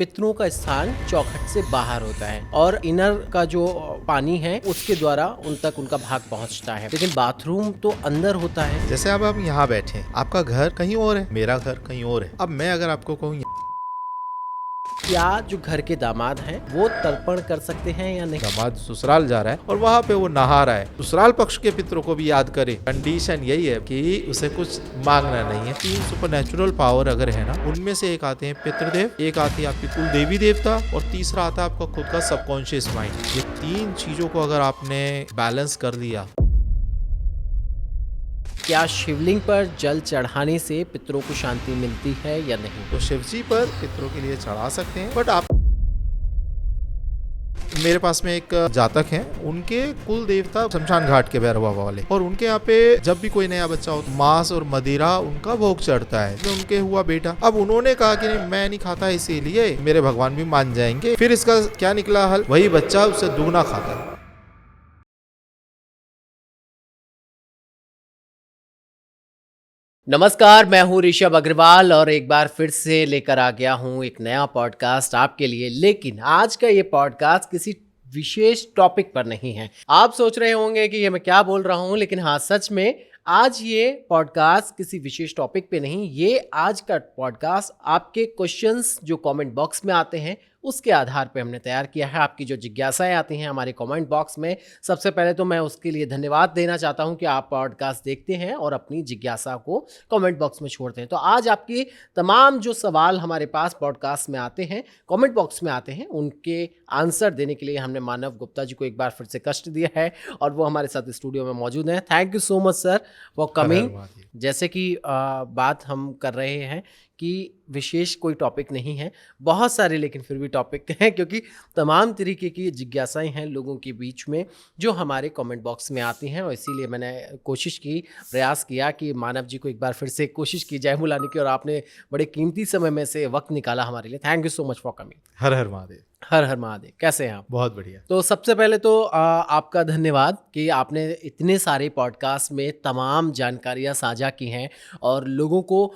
पितरों का स्थान चौखट से बाहर होता है और इनर का जो पानी है उसके द्वारा उन तक उनका भाग पहुंचता है, लेकिन बाथरूम तो अंदर होता है। जैसे अब हम यहाँ बैठे हैं, आपका घर कहीं और है, मेरा घर कहीं और है। अब मैं अगर आपको कहूँ क्या जो घर के दामाद हैं वो तर्पण कर सकते हैं या नहीं? दामाद ससुराल जा रहा है और वहाँ पे वो नहा रहा है, ससुराल पक्ष के पितरों को भी याद करे। कंडीशन यही है कि उसे कुछ मांगना नहीं है। 3 सुपरनेचुरल पावर अगर है ना, उनमें से एक आते हैं पितृदेव, एक आती है आपकी कुल देवी देवता और तीसरा आता है आपका खुद का सबकॉन्शियस माइंड। ये 3 चीजों को अगर आपने बैलेंस कर दिया। क्या शिवलिंग पर जल चढ़ाने से पितरों को शांति मिलती है या नहीं? तो शिव जी पर पितरों के लिए चढ़ा सकते हैं, बट आप मेरे पास में एक जातक हैं, उनके कुल देवता शमशान घाट के भैरव बाबा वाले, और उनके यहाँ पे जब भी कोई नया बच्चा हो मांस और मदिरा उनका भोग चढ़ता है। तो उनके हुआ बेटा, अब उन्होंने कहा कि नहीं मैं नहीं खाता, इसीलिए मेरे भगवान भी मान जाएंगे। फिर इसका क्या निकला हल, वही बच्चा उससे दुगना खाता है। नमस्कार, मैं हूं ऋषभ अग्रवाल और एक बार फिर से लेकर आ गया हूं एक नया पॉडकास्ट आपके लिए। लेकिन आज का ये पॉडकास्ट किसी विशेष टॉपिक पर नहीं है। आप सोच रहे होंगे कि ये मैं क्या बोल रहा हूं, लेकिन हाँ, सच में आज ये पॉडकास्ट किसी विशेष टॉपिक पे नहीं, ये आज का पॉडकास्ट आपके क्वेश्चंस जो कमेंट बॉक्स में आते हैं उसके आधार पे हमने तैयार किया है। आपकी जो जिज्ञासाएं आती हैं हमारे कमेंट बॉक्स में, सबसे पहले तो मैं उसके लिए धन्यवाद देना चाहता हूं कि आप पॉडकास्ट देखते हैं और अपनी जिज्ञासा को कमेंट बॉक्स में छोड़ते हैं। तो आज आपकी तमाम जो सवाल हमारे पास पॉडकास्ट में आते हैं, कमेंट बॉक्स में आते हैं, उनके आंसर देने के लिए हमने मानव गुप्ता जी को एक बार फिर से कष्ट दिया है और वो हमारे साथ स्टूडियो में मौजूद हैं। Thank you so much sir for coming. जैसे कि बात हम कर रहे हैं कि विशेष कोई टॉपिक नहीं है, बहुत सारे लेकिन फिर भी टॉपिक हैं, क्योंकि तमाम तरीके की जिज्ञासाएं हैं लोगों के बीच में जो हमारे कमेंट बॉक्स में आती हैं, और इसीलिए मैंने प्रयास किया कि मानव जी को एक बार फिर से कोशिश की जाए बुलाने की, और आपने बड़े कीमती समय में से वक्त निकाला हमारे लिए। Thank you so much for coming. हर हर महादेव। हर हर महादेव। कैसे हैं आप? बहुत बढ़िया। तो सबसे पहले तो आपका धन्यवाद कि आपने इतने सारे पॉडकास्ट में तमाम जानकारियां साझा की हैं और लोगों को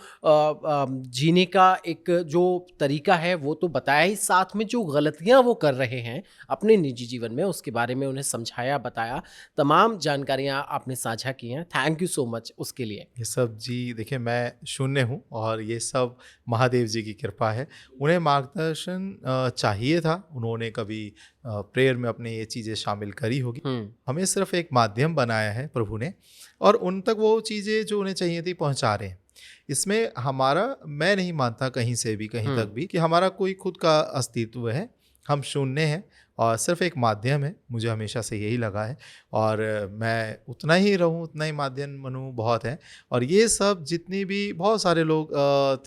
जीने का एक जो तरीका है वो तो बताया ही, साथ में जो गलतियां वो कर रहे हैं अपने निजी जीवन में उसके बारे में उन्हें समझाया, बताया। तमाम जानकारियां आपने साझा की हैं। थैंक यू सो मच उसके लिए। ये सब जी देखिए, मैं शून्य हूँ और ये सब महादेव जी की कृपा है। उन्हें मार्गदर्शन चाहिए था, उन्होंने कभी प्रेयर में अपने ये चीज़ें शामिल करी होगी। हमें सिर्फ एक माध्यम बनाया है प्रभु ने, और उन तक वो चीज़ें जो उन्हें चाहिए थी पहुंचा रहे हैं। इसमें हमारा, मैं नहीं मानता कहीं से भी कहीं तक भी कि हमारा कोई खुद का अस्तित्व है। हम शून्य हैं और सिर्फ एक माध्यम है, मुझे हमेशा से यही लगा है, और मैं उतना ही रहूं, उतना ही माध्यम बनूं, बहुत है। और ये सब जितनी भी बहुत सारे लोग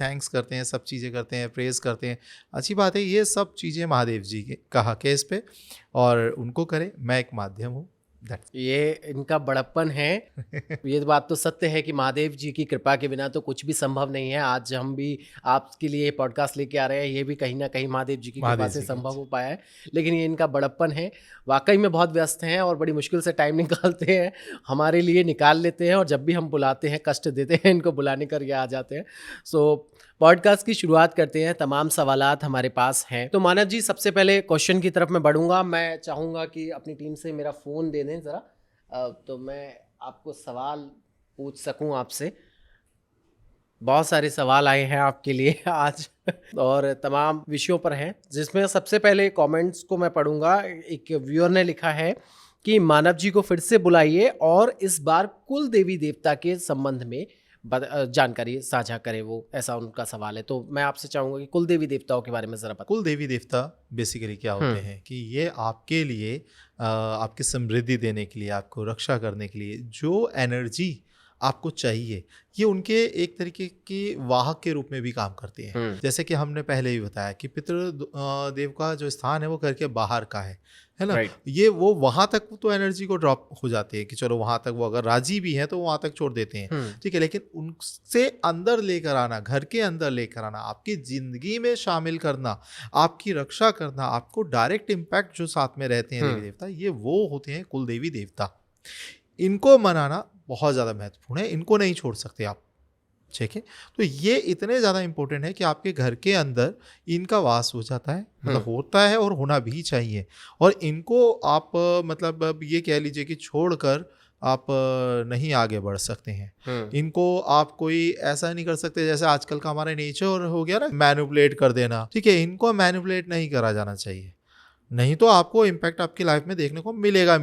थैंक्स करते हैं, सब चीज़ें करते हैं, प्रेज़ करते हैं, अच्छी बात है। ये सब चीज़ें महादेव जी के कहा के इस पे, और उनको करें, मैं एक माध्यम हूँ। ये इनका बड़प्पन है। ये बात तो सत्य है कि महादेव जी की कृपा के बिना तो कुछ भी संभव नहीं है। आज हम भी आपके लिए पॉडकास्ट लेके आ रहे हैं, ये भी कहीं ना कहीं महादेव जी की कृपा से संभव हो पाया है। लेकिन ये इनका बड़प्पन है। वाकई में बहुत व्यस्त हैं और बड़ी मुश्किल से टाइम निकालते हैं, हमारे लिए निकाल लेते हैं, और जब भी हम बुलाते हैं, कष्ट देते हैं इनको बुलाने कर, ये आ जाते हैं। सो पॉडकास्ट की शुरुआत करते हैं। तमाम सवालात हमारे पास हैं। तो मानव जी, सबसे पहले क्वेश्चन की तरफ मैं बढ़ूंगा। मैं चाहूँगा कि अपनी टीम से मेरा फ़ोन दे दें ज़रा, तो मैं आपको सवाल पूछ सकूं आपसे। बहुत सारे सवाल आए हैं आपके लिए आज और तमाम विषयों पर हैं, जिसमें सबसे पहले कमेंट्स को मैं पढ़ूंगा। एक व्यूअर ने लिखा है कि मानव जी को फिर से बुलाइए और इस बार कुल देवी देवता के संबंध में जानकारी साझा करें, वो ऐसा उनका सवाल है। तो मैं आपसे चाहूँगा कि कुल देवी देवताओं के बारे में ज़रा बताएं। कुल देवी देवता बेसिकली क्या होते हैं कि ये आपके लिए, आपकी समृद्धि देने के लिए, आपको रक्षा करने के लिए जो एनर्जी आपको चाहिए, ये उनके एक तरीके की वाहक के रूप में भी काम करते हैं। जैसे कि हमने पहले ही बताया कि पितृ देव का जो स्थान है वो घर के बाहर का है ना। ये वो वहां तक तो एनर्जी को ड्रॉप हो जाती है कि चलो वहां तक वो अगर राजी भी है तो वहां तक छोड़ देते हैं, ठीक है। लेकिन उनसे अंदर लेकर आना, घर के अंदर लेकर आना, आपकी जिंदगी में शामिल करना, आपकी रक्षा करना, आपको डायरेक्ट इम्पैक्ट जो साथ में रहते हैं देवी देवता, ये वो होते हैं कुल देवी देवता। इनको मनाना बहुत ज़्यादा महत्वपूर्ण है, इनको नहीं छोड़ सकते आप। ठीक है। तो ये इतने ज़्यादा इम्पोर्टेंट है कि आपके घर के अंदर इनका वास हो जाता है, मतलब होता है और होना भी चाहिए। और इनको आप मतलब अब ये कह लीजिए कि छोड़कर आप नहीं आगे बढ़ सकते हैं। इनको आप कोई ऐसा नहीं कर सकते जैसे आजकल का हमारा नेचर हो गया ना, मैनिपुलेट कर देना, ठीक है। इनको मैनिपुलेट नहीं करा जाना चाहिए, नहीं तो आपको इम्पैक्ट आपकी लाइफ में देखने को मिलेगा।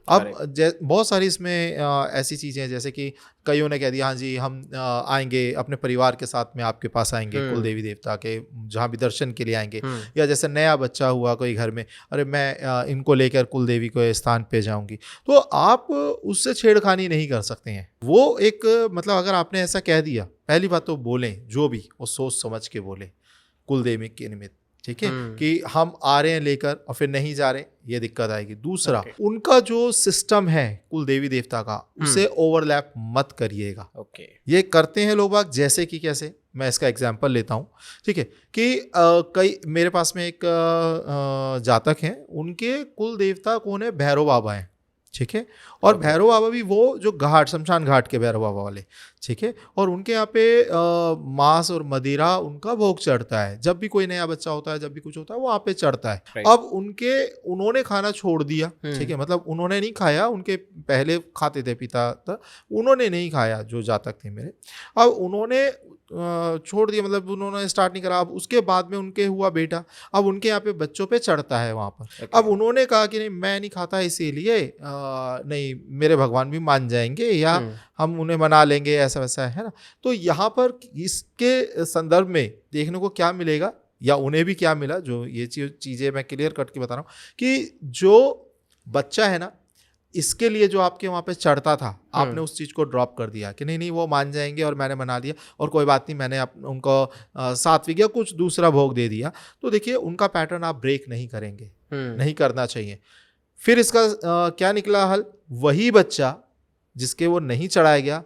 अब बहुत सारी इसमें ऐसी चीज़ें हैं, जैसे कि कईयों ने कह दिया हाँ जी हम आएंगे अपने परिवार के साथ में, आपके पास आएंगे कुल देवी देवता के जहाँ भी दर्शन के लिए आएंगे। या जैसे नया बच्चा हुआ कोई घर में, अरे मैं इनको लेकर कुल देवी के स्थान पे जाऊंगी, तो आप उससे छेड़खानी नहीं कर सकते हैं। वो एक मतलब अगर आपने ऐसा कह दिया, पहली बात तो बोलें जो भी वो सोच समझ के बोलें कुल देवी के निमित्त, ठीक है, कि हम आ रहे हैं लेकर और फिर नहीं जा रहे, ये दिक्कत आएगी। दूसरा, उनका जो सिस्टम है कुल देवी देवता का, उसे ओवरलैप मत करिएगा। ये करते हैं लोग बाग, जैसे कि कैसे, मैं इसका एग्जांपल लेता हूँ, ठीक है, कि कई मेरे पास में एक जातक हैं, उनके कुल देवता कौन है, भैरव बाबा हैं, ठीक है। और भैरव बाबा भी वो जो घाट, शमशान घाट के भैरव बाबा वाले, ठीक है। और उनके यहाँ पे मांस और मदिरा उनका भोग चढ़ता है, जब भी कोई नया बच्चा होता है, जब भी कुछ होता है, वो वहाँ पे चढ़ता है। अब उन्होंने खाना छोड़ दिया, ठीक है, मतलब उन्होंने नहीं खाया, उनके पहले खाते थे पिता था, उन्होंने नहीं खाया जो जातक थे मेरे। अब उन्होंने छोड़ दिया, मतलब उन्होंने स्टार्ट नहीं करा। अब उसके बाद में उनके हुआ बेटा, अब उनके यहाँ पे बच्चों पे चढ़ता है वहाँ पर। अब उन्होंने कहा कि नहीं मैं नहीं खाता, इसीलिए नहीं मेरे भगवान भी मान जाएंगे या हम उन्हें मना लेंगे, ऐसा वैसा है ना। तो यहाँ पर इसके संदर्भ में देखने को क्या मिलेगा, या उन्हें भी क्या मिला, जो ये चीज़ें मैं क्लियर कट के बता रहा हूँ, कि जो बच्चा है ना, इसके लिए जो आपके वहाँ पे चढ़ता था, आपने उस चीज़ को ड्रॉप कर दिया कि नहीं वो मान जाएंगे और मैंने मना लिया और कोई बात नहीं, मैंने उनको सात्विक या कुछ दूसरा भोग दे दिया। तो देखिए उनका पैटर्न आप ब्रेक नहीं करेंगे, नहीं करना चाहिए। फिर इसका क्या निकला हल, वही बच्चा जिसके वो नहीं चढ़ाया गया,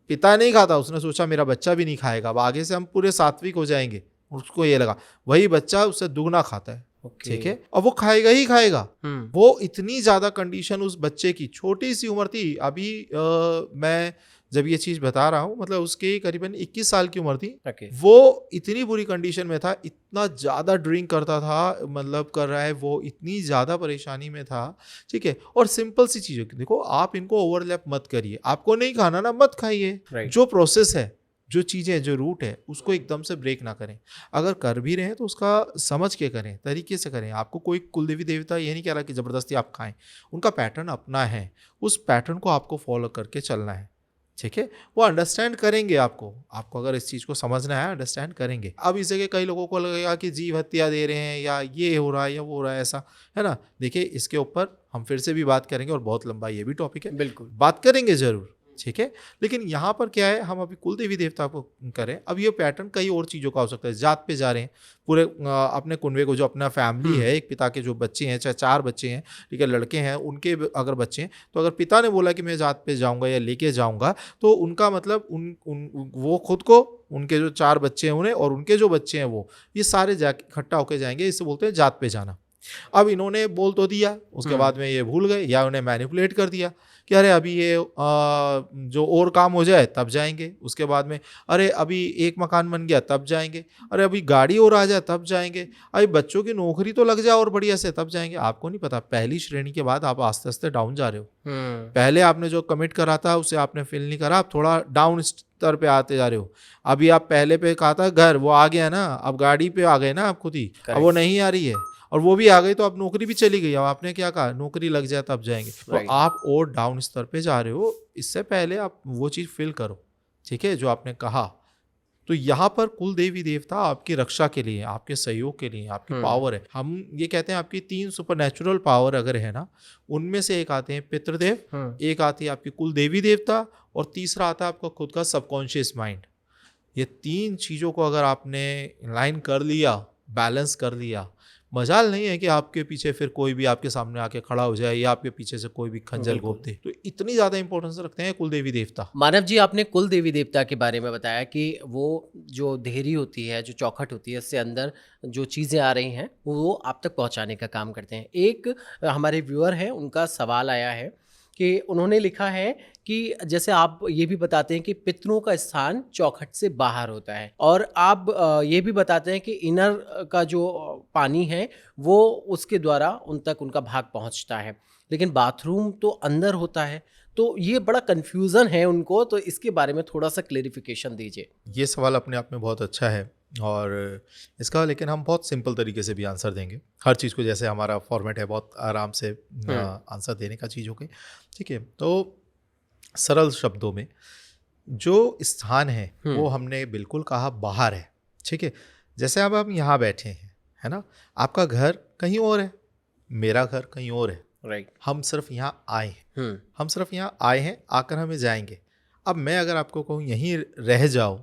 पिता नहीं खाता, उसने सोचा मेरा बच्चा भी नहीं खाएगा, अब आगे से हम पूरे सात्विक हो जाएंगे, उसको ये लगा वही बच्चा उससे दुगना खाता है, ठीक है, और वो खाएगा ही खाएगा। वो इतनी ज्यादा कंडीशन उस बच्चे की, छोटी सी उम्र थी अभी, मैं जब ये चीज बता रहा हूँ मतलब उसके करीबन 21 साल की उम्र थी। वो इतनी बुरी कंडीशन में था, इतना ज्यादा ड्रिंक करता था, मतलब कर रहा है, वो इतनी ज्यादा परेशानी में था, ठीक है। और सिंपल सी चीज देखो, आप इनको ओवरलैप मत करिए, आपको नहीं खाना ना मत खाइए। जो प्रोसेस है, जो चीज़ें, जो रूट है, उसको एकदम से ब्रेक ना करें। अगर कर भी रहे हैं तो उसका समझ के करें, तरीके से करें। आपको कोई कुलदेवी देवता ये नहीं कह रहा कि ज़बरदस्ती आप खाएं, उनका पैटर्न अपना है, उस पैटर्न को आपको फॉलो करके चलना है, ठीक है। वो अंडरस्टैंड करेंगे आपको अगर इस चीज़ को समझना है, अंडरस्टैंड करेंगे। अब इस जगह कई लोगों को लगेगा कि जीव हत्या दे रहे हैं या ये हो रहा है या वो हो रहा है, ऐसा है ना। देखिए इसके ऊपर हम फिर से भी बात करेंगे और बहुत लंबा ये भी टॉपिक है, बिल्कुल बात करेंगे ज़रूर, ठीक है। लेकिन यहाँ पर क्या है, हम अभी कुल देवी देवता को करें। अब ये पैटर्न कई और चीज़ों का हो सकता है, जात पे जा रहे हैं, पूरे अपने कुनबे को, जो अपना फैमिली है, एक पिता के जो बच्चे हैं, चाहे 4 बच्चे हैं, ठीक है, लड़के हैं, उनके अगर बच्चे हैं, तो अगर पिता ने बोला कि मैं जात पे जाऊँगा या लेके जाऊँगा, तो उनका मतलब वो खुद को, उनके जो 4 बच्चे हैं उन्हें, और उनके जो बच्चे हैं वो, ये सारे जाके इकट्ठा होकर जाएंगे। इससे बोलते हैं जात पे जाना। अब इन्होंने बोल तो दिया, उसके बाद में ये भूल गए या उन्हें मैनिपुलेट कर दिया कि अरे अभी ये जो और काम हो जाए तब जाएंगे, उसके बाद में अरे अभी एक मकान बन गया तब जाएंगे, अरे अभी गाड़ी और आ जाए तब जाएंगे, अभी बच्चों की नौकरी तो लग जाए और बढ़िया से तब जाएंगे। आपको नहीं पता, पहली श्रेणी के बाद आप आस्ते आस्ते डाउन जा रहे हो। पहले आपने जो कमिट करा था उसे आपने फिल नहीं करा, आप थोड़ा डाउन स्तर पे आते जा रहे हो। अभी आप पहले पे कहा था घर, वो आ गया ना, अब गाड़ी पे आ गए ना आप खुद ही, अब वो नहीं आ रही है, और वो भी आ गई तो अब नौकरी भी चली गई। अब आपने क्या कहा, नौकरी लग जाए तब जाएंगे, तो आप और डाउन स्तर पे जा रहे हो। इससे पहले आप वो चीज़ फिल करो, ठीक है, जो आपने कहा। तो यहाँ पर कुल देवी देवता आपकी रक्षा के लिए, आपके सहयोग के लिए, आपकी पावर है। हम ये कहते हैं आपकी 3 सुपरनैचुरल पावर अगर है ना, उनमें से एक आते हैं पितृदेव, एक आती है आपकी कुल देवी देवता, और तीसरा आता है आपका खुद का सबकॉन्शियस माइंड। ये 3 चीज़ों को अगर आपने लाइन कर लिया, बैलेंस कर लिया, मजाल नहीं है कि आपके पीछे फिर कोई भी आपके सामने आके खड़ा हो जाए या आपके पीछे से कोई भी खंजर घोंप दे। तो इतनी ज़्यादा इंपॉर्टेंस रखते हैं कुल देवी देवता। मानव जी, आपने कुल देवी देवता के बारे में बताया कि वो जो देहरी होती है, जो चौखट होती है, इससे अंदर जो चीज़ें आ रही हैं वो आप तक पहुंचाने का काम करते हैं। एक हमारे व्यूअर हैं, उनका सवाल आया है कि उन्होंने लिखा है कि जैसे आप ये भी बताते हैं कि पितरों का स्थान चौखट से बाहर होता है, और आप ये भी बताते हैं कि इनर का जो पानी है वो उसके द्वारा उन तक उनका भाग पहुंचता है, लेकिन बाथरूम तो अंदर होता है। तो ये बड़ा कंफ्यूजन है उनको, तो इसके बारे में थोड़ा सा क्लेरिफिकेशन दीजिए। ये सवाल अपने आप में बहुत अच्छा है और इसका लेकिन हम बहुत सिंपल तरीके से भी आंसर देंगे। हर चीज़ को जैसे हमारा फॉर्मेट है बहुत आराम से आंसर देने का चीज़ हो गई, ठीक है। तो सरल शब्दों में जो स्थान है वो हमने बिल्कुल कहा बाहर है, ठीक है। जैसे अब हम यहाँ बैठे हैं, है ना, आपका घर कहीं और है, मेरा घर कहीं और है, राइट। हम सिर्फ यहाँ आए हैं, हम सिर्फ यहाँ आए हैं, आकर हमें जाएंगे। अब मैं अगर आपको कहूँ यहीं रह जाओ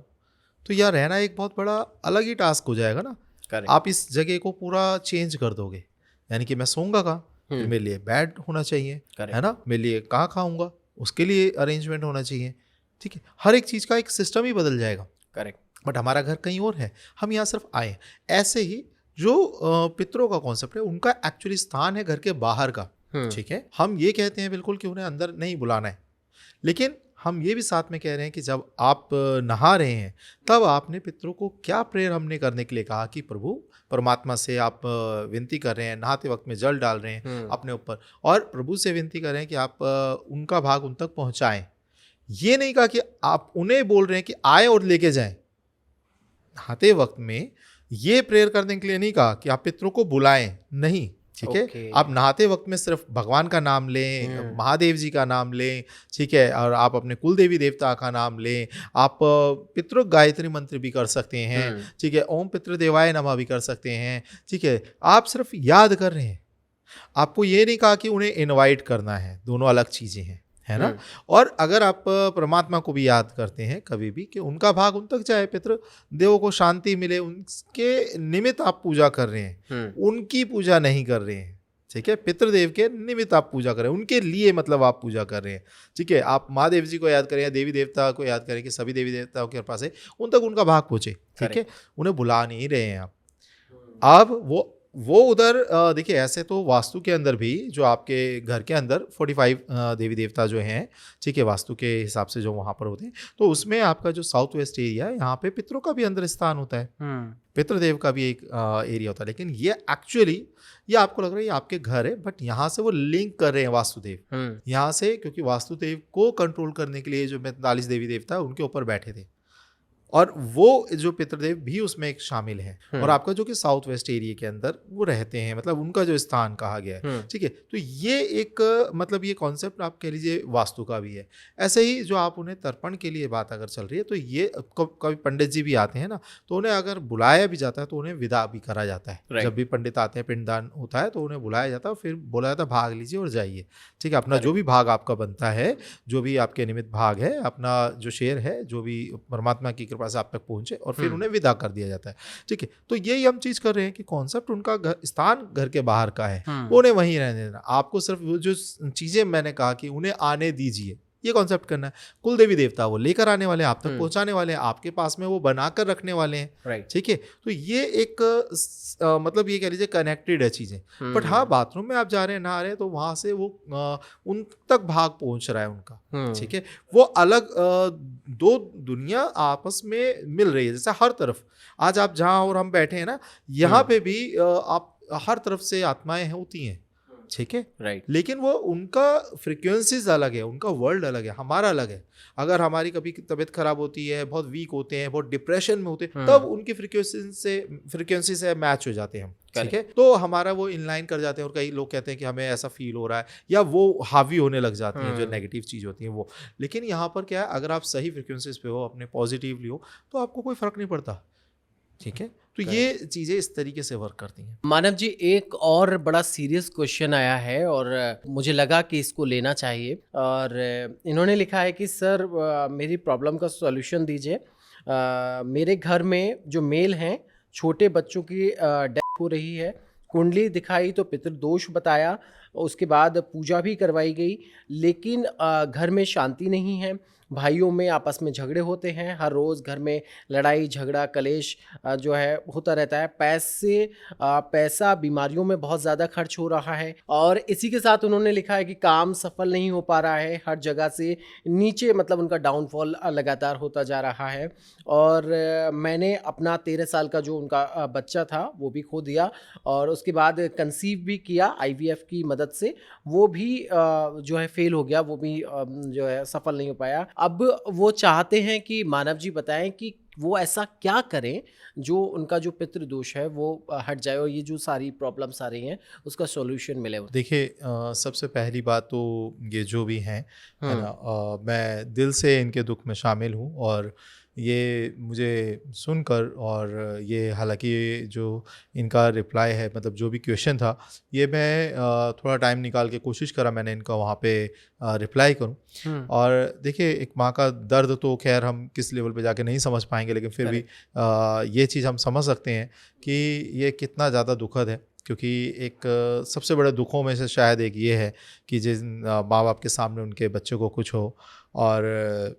तो यह रहना एक बहुत बड़ा अलग ही टास्क हो जाएगा ना। Correct. आप इस जगह को पूरा चेंज कर दोगे, यानी कि मैं सोऊंगा कहाँ, फिर मेरे लिए बेड होना चाहिए, है ना, मेरे लिए कहाँ खाऊंगा उसके लिए अरेंजमेंट होना चाहिए, ठीक है। हर एक चीज़ का एक सिस्टम ही बदल जाएगा। करेक्ट। बट हमारा घर कहीं और है, हम यहाँ सिर्फ आए हैं। ऐसे ही जो पितरों का कॉन्सेप्ट है उनका एक्चुअली स्थान है घर के बाहर का, ठीक है। हम ये कहते हैं बिल्कुल कि उन्हें अंदर नहीं बुलाना है, लेकिन हम ये भी साथ में कह रहे हैं कि जब आप नहा रहे हैं तब आपने पितरों को क्या प्रेयर हमने करने के लिए कहा कि प्रभु परमात्मा से आप विनती कर रहे हैं, नहाते वक्त में जल डाल रहे हैं अपने ऊपर, और प्रभु से विनती कर रहे हैं कि आप उनका भाग उन तक पहुंचाएं। ये नहीं कहा कि आप उन्हें बोल रहे हैं कि आए और लेके जाएं। नहाते वक्त में ये प्रेयर करने के लिए नहीं कहा कि आप पितरों को बुलाएं, नहीं, ठीक है। आप नहाते वक्त में सिर्फ भगवान का नाम लें, महादेव जी का नाम लें, ठीक है, और आप अपने कुल देवी देवता का नाम लें। आप पितृ गायत्री मंत्र भी कर सकते हैं, ठीक है, ओम पितृ देवाय नमः भी कर सकते हैं, ठीक है। आप सिर्फ याद कर रहे हैं, आपको ये नहीं कहा कि उन्हें इनवाइट करना है, दोनों अलग चीज़ें हैं, है ना। और अगर आप परमात्मा को भी याद करते हैं कभी भी कि उनका भाग उन तक जाए, पितृ देवों को शांति मिले, उनके निमित्त आप पूजा कर रहे हैं, उनकी पूजा नहीं कर रहे हैं, ठीक है। पितृदेव के निमित्त आप पूजा कर रहे हैं, उनके लिए मतलब आप पूजा कर रहे हैं, ठीक है। आप महादेव जी को याद करें या देवी देवता को याद करें कि सभी देवी देवताओं के पास है उन तक उनका भाग पहुँचे, ठीक है। उन्हें बुला नहीं रहे हैं आप। अब वो उधर देखिए, ऐसे तो वास्तु के अंदर भी जो आपके घर के अंदर 45 देवी देवता जो हैं, ठीक है, वास्तु के हिसाब से जो वहाँ पर होते हैं, तो उसमें आपका जो साउथ वेस्ट एरिया है यहाँ पे पितरों का भी अंदर स्थान होता है, पितृदेव का भी एक एरिया होता है। लेकिन ये एक्चुअली ये आपको लग रहा है ये आपके घर है, बट यहाँ से वो लिंक कर रहे हैं वास्तुदेव यहाँ से, क्योंकि वास्तुदेव को कंट्रोल करने के लिए जो 45 देवी देवता उनके ऊपर बैठे थे, और वो जो पितृदेव भी उसमें एक शामिल हैं, और आपका जो कि साउथ वेस्ट एरिया के अंदर वो रहते हैं, मतलब उनका जो स्थान कहा गया है, ठीक है। तो ये एक मतलब ये कॉन्सेप्ट आप कह लीजिए वास्तु का भी है। ऐसे ही जो आप उन्हें तर्पण के लिए बात अगर चल रही है, तो ये कभी पंडित जी भी आते हैं ना, तो उन्हें अगर बुलाया भी जाता है तो उन्हें विदा भी करा जाता है। जब भी पंडित आते हैं, पिंडदान होता है, तो उन्हें बुलाया जाता है, फिर बोला जाता है भाग लीजिए और जाइए, ठीक है। अपना जो भी भाग आपका बनता है, जो भी आपके निमित्त भाग है, अपना जो शेयर है, जो भी परमात्मा की कृपा से आप तक पहुंचे, और फिर उन्हें विदा कर दिया जाता है, ठीक है। तो यही हम चीज कर रहे हैं कि कॉन्सेप्ट उनका स्थान घर के बाहर का है, उन्हें वहीं रहने देना। आपको सिर्फ वो जो चीजें मैंने कहा कि उन्हें आने दीजिए, ये कॉन्सेप्ट करना है। कुल देवी देवता वो लेकर आने वाले हैं, आप तक पहुंचाने वाले हैं, आपके पास में वो बनाकर रखने वाले हैं, ठीक है। तो ये एक मतलब ये कह लीजिए कनेक्टेड है चीजें। बट हाँ, बाथरूम में आप जा रहे हैं, नहा रहे हैं, तो वहां से वो उन तक भाग पहुंच रहा है उनका, ठीक है। वो अलग दो दुनिया आपस में मिल रही है। जैसे हर तरफ आज आप जहाँ और हम बैठे हैं ना, यहाँ पे भी आप हर तरफ से आत्माएं होती हैं, ठीक है, राइट। लेकिन वो उनका फ्रिक्वेंसीज अलग है, उनका वर्ल्ड अलग है, हमारा अलग है। अगर हमारी कभी तबीयत खराब होती है, बहुत वीक होते हैं, बहुत डिप्रेशन में होते हैं, तब उनकी फ्रिक्वेंसी से मैच हो जाते हैं हम, ठीक है। तो हमारा वो इनलाइन कर जाते हैं, और कई लोग कहते हैं कि हमें ऐसा फील हो रहा है, या वो हावी होने लग जाती हैं, जो नेगेटिव चीज़ होती है वो। लेकिन यहाँ पर क्या है, अगर आप सही फ्रिक्वेंसीज पे हो, अपने पॉजिटिवली हो, तो आपको कोई फर्क नहीं पड़ता, ठीक है। तो ये चीज़ें इस तरीके से वर्क करती हैं। मानव जी, एक और बड़ा सीरियस क्वेश्चन आया है और मुझे लगा कि इसको लेना चाहिए, और इन्होंने लिखा है कि सर मेरी प्रॉब्लम का सॉल्यूशन दीजिए। मेरे घर में जो मेल हैं, छोटे बच्चों की डेथ हो रही है, कुंडली दिखाई तो पितृदोष बताया, उसके बाद पूजा भी करवाई गई, लेकिन घर में शांति नहीं है। भाइयों में आपस में झगड़े होते हैं, हर रोज़ घर में लड़ाई झगड़ा कलेश जो है होता रहता है। पैसा बीमारियों में बहुत ज़्यादा खर्च हो रहा है, और इसी के साथ उन्होंने लिखा है कि काम सफल नहीं हो पा रहा है, हर जगह से नीचे मतलब उनका डाउनफॉल लगातार होता जा रहा है। और मैंने अपना 13 साल का जो उनका बच्चा था वो भी खो दिया, और उसके बाद कंसीव भी किया आईवीएफ की मदद से, वो भी जो है फेल हो गया, वो भी जो है सफल नहीं हो पाया। अब वो चाहते हैं कि मानव जी बताएं कि वो ऐसा क्या करें जो उनका जो पितृ दोष है वो हट जाए, और ये जो सारी प्रॉब्लम्स आ रही हैं उसका सॉल्यूशन मिले। देखिए, सबसे पहली बात तो ये जो भी हैं, है ना, मैं दिल से इनके दुख में शामिल हूँ। और ये मुझे सुनकर, और ये हालांकि ये जो इनका रिप्लाई है, मतलब जो भी क्वेश्चन था, ये मैं थोड़ा टाइम निकाल के कोशिश करा मैंने इनका वहाँ पे रिप्लाई करूँ। और देखिए, एक माँ का दर्द तो खैर हम किस लेवल पे जाके नहीं समझ पाएंगे, लेकिन फिर भी ये चीज़ हम समझ सकते हैं कि ये कितना ज़्यादा दुखद है। क्योंकि एक सबसे बड़े दुखों में से शायद एक ये है कि जिन माँ बाप के सामने उनके बच्चे को कुछ हो, और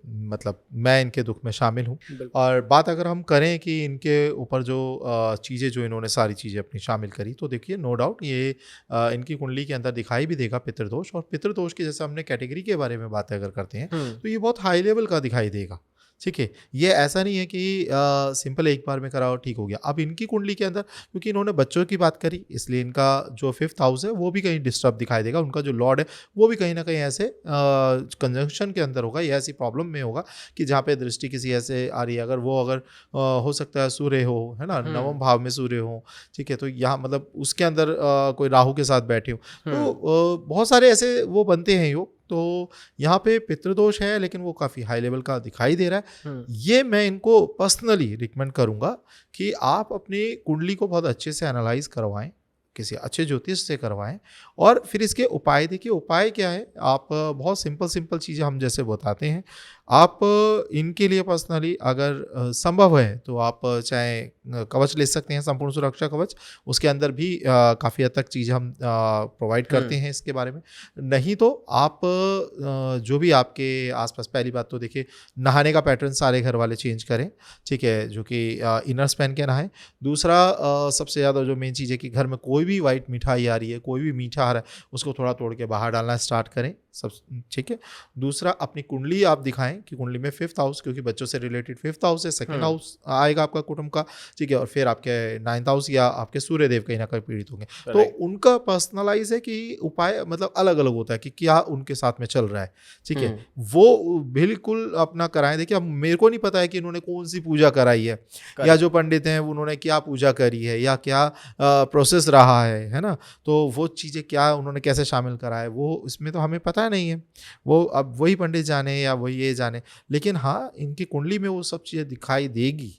मतलब मैं इनके दुख में शामिल हूँ। और बात अगर हम करें कि इनके ऊपर जो चीज़ें, जो इन्होंने सारी चीज़ें अपनी शामिल करी, तो देखिए नो डाउट ये इनकी कुंडली के अंदर दिखाई भी देगा पितृदोष। और पितृदोष की जैसे हमने कैटेगरी के बारे में बात अगर करते हैं, तो ये बहुत हाई लेवल का दिखाई देगा। ठीक है, ये ऐसा नहीं है कि सिंपल एक बार में कराओ ठीक हो गया। अब इनकी कुंडली के अंदर, क्योंकि इन्होंने बच्चों की बात करी, इसलिए इनका जो 5th हाउस है वो भी कहीं डिस्टर्ब दिखाई देगा। उनका जो लॉर्ड है वो भी कहीं ना कहीं ऐसे कंजंक्शन के अंदर होगा, या ऐसी प्रॉब्लम में होगा कि जहाँ पे दृष्टि किसी ऐसे आ रही है। अगर हो सकता है सूर्य हो, है ना, 9वें भाव में सूर्य हो, ठीक है, तो यहाँ मतलब उसके अंदर कोई राहु के साथ बैठे हो, तो बहुत सारे ऐसे वो बनते हैं योग। तो यहाँ पे पितृदोष है, लेकिन वो काफ़ी हाई लेवल का दिखाई दे रहा है। ये मैं इनको पर्सनली रिकमेंड करूँगा कि आप अपनी कुंडली को बहुत अच्छे से एनालाइज करवाएं, किसी अच्छे ज्योतिष से करवाएं, और फिर इसके उपाय देखिए। उपाय क्या है, आप बहुत सिंपल चीज़ें हम जैसे बताते हैं। आप इनके लिए पर्सनली अगर संभव है तो आप चाहे कवच ले सकते हैं, संपूर्ण सुरक्षा कवच। उसके अंदर भी काफ़ी हद तक चीज़ें हम प्रोवाइड करते हैं इसके बारे में। नहीं तो आप जो भी आपके आसपास, पहली बात तो देखिए नहाने का पैटर्न सारे घर वाले चेंज करें, ठीक है, जो कि इनर्स पहन के नहाएं। दूसरा सबसे ज़्यादा जो मेन चीज़ है कि घर में कोई भी वाइट मिठाई आ रही है, कोई भी मीठा आ रहा है, उसको थोड़ा तोड़ के बाहर डालना स्टार्ट करें सब, ठीक है। दूसरा, अपनी कुंडली आप दिखाएं कि कुंडली में 5th हाउस, क्योंकि बच्चों से रिलेटेड 5th हाउस है, 2nd हाउस आएगा आपका कुटुंब का, ठीक है, और फिर आपके 9th हाउस या आपके सूर्य देव कहीं ना कहीं पीड़ित होंगे। तो उनका पर्सनलाइज है कि उपाय मतलब अलग अलग होता है कि क्या उनके साथ में चल रहा है, ठीक है, वो बिल्कुल अपना कराएं। देखिए, अब मेरे को नहीं पता है कि इन्होंने कौन सी पूजा कराई है, या जो पंडित हैं उन्होंने क्या पूजा करी है, या क्या प्रोसेस रहा है ना, तो वो चीज़ें क्या उन्होंने कैसे शामिल करा है, वो इसमें तो हमें पता नहीं है। वो अब वही पंडित जाने या वही ये जाने, लेकिन हाँ, इनकी कुंडली में वो सब चीज़ें दिखाई देगी,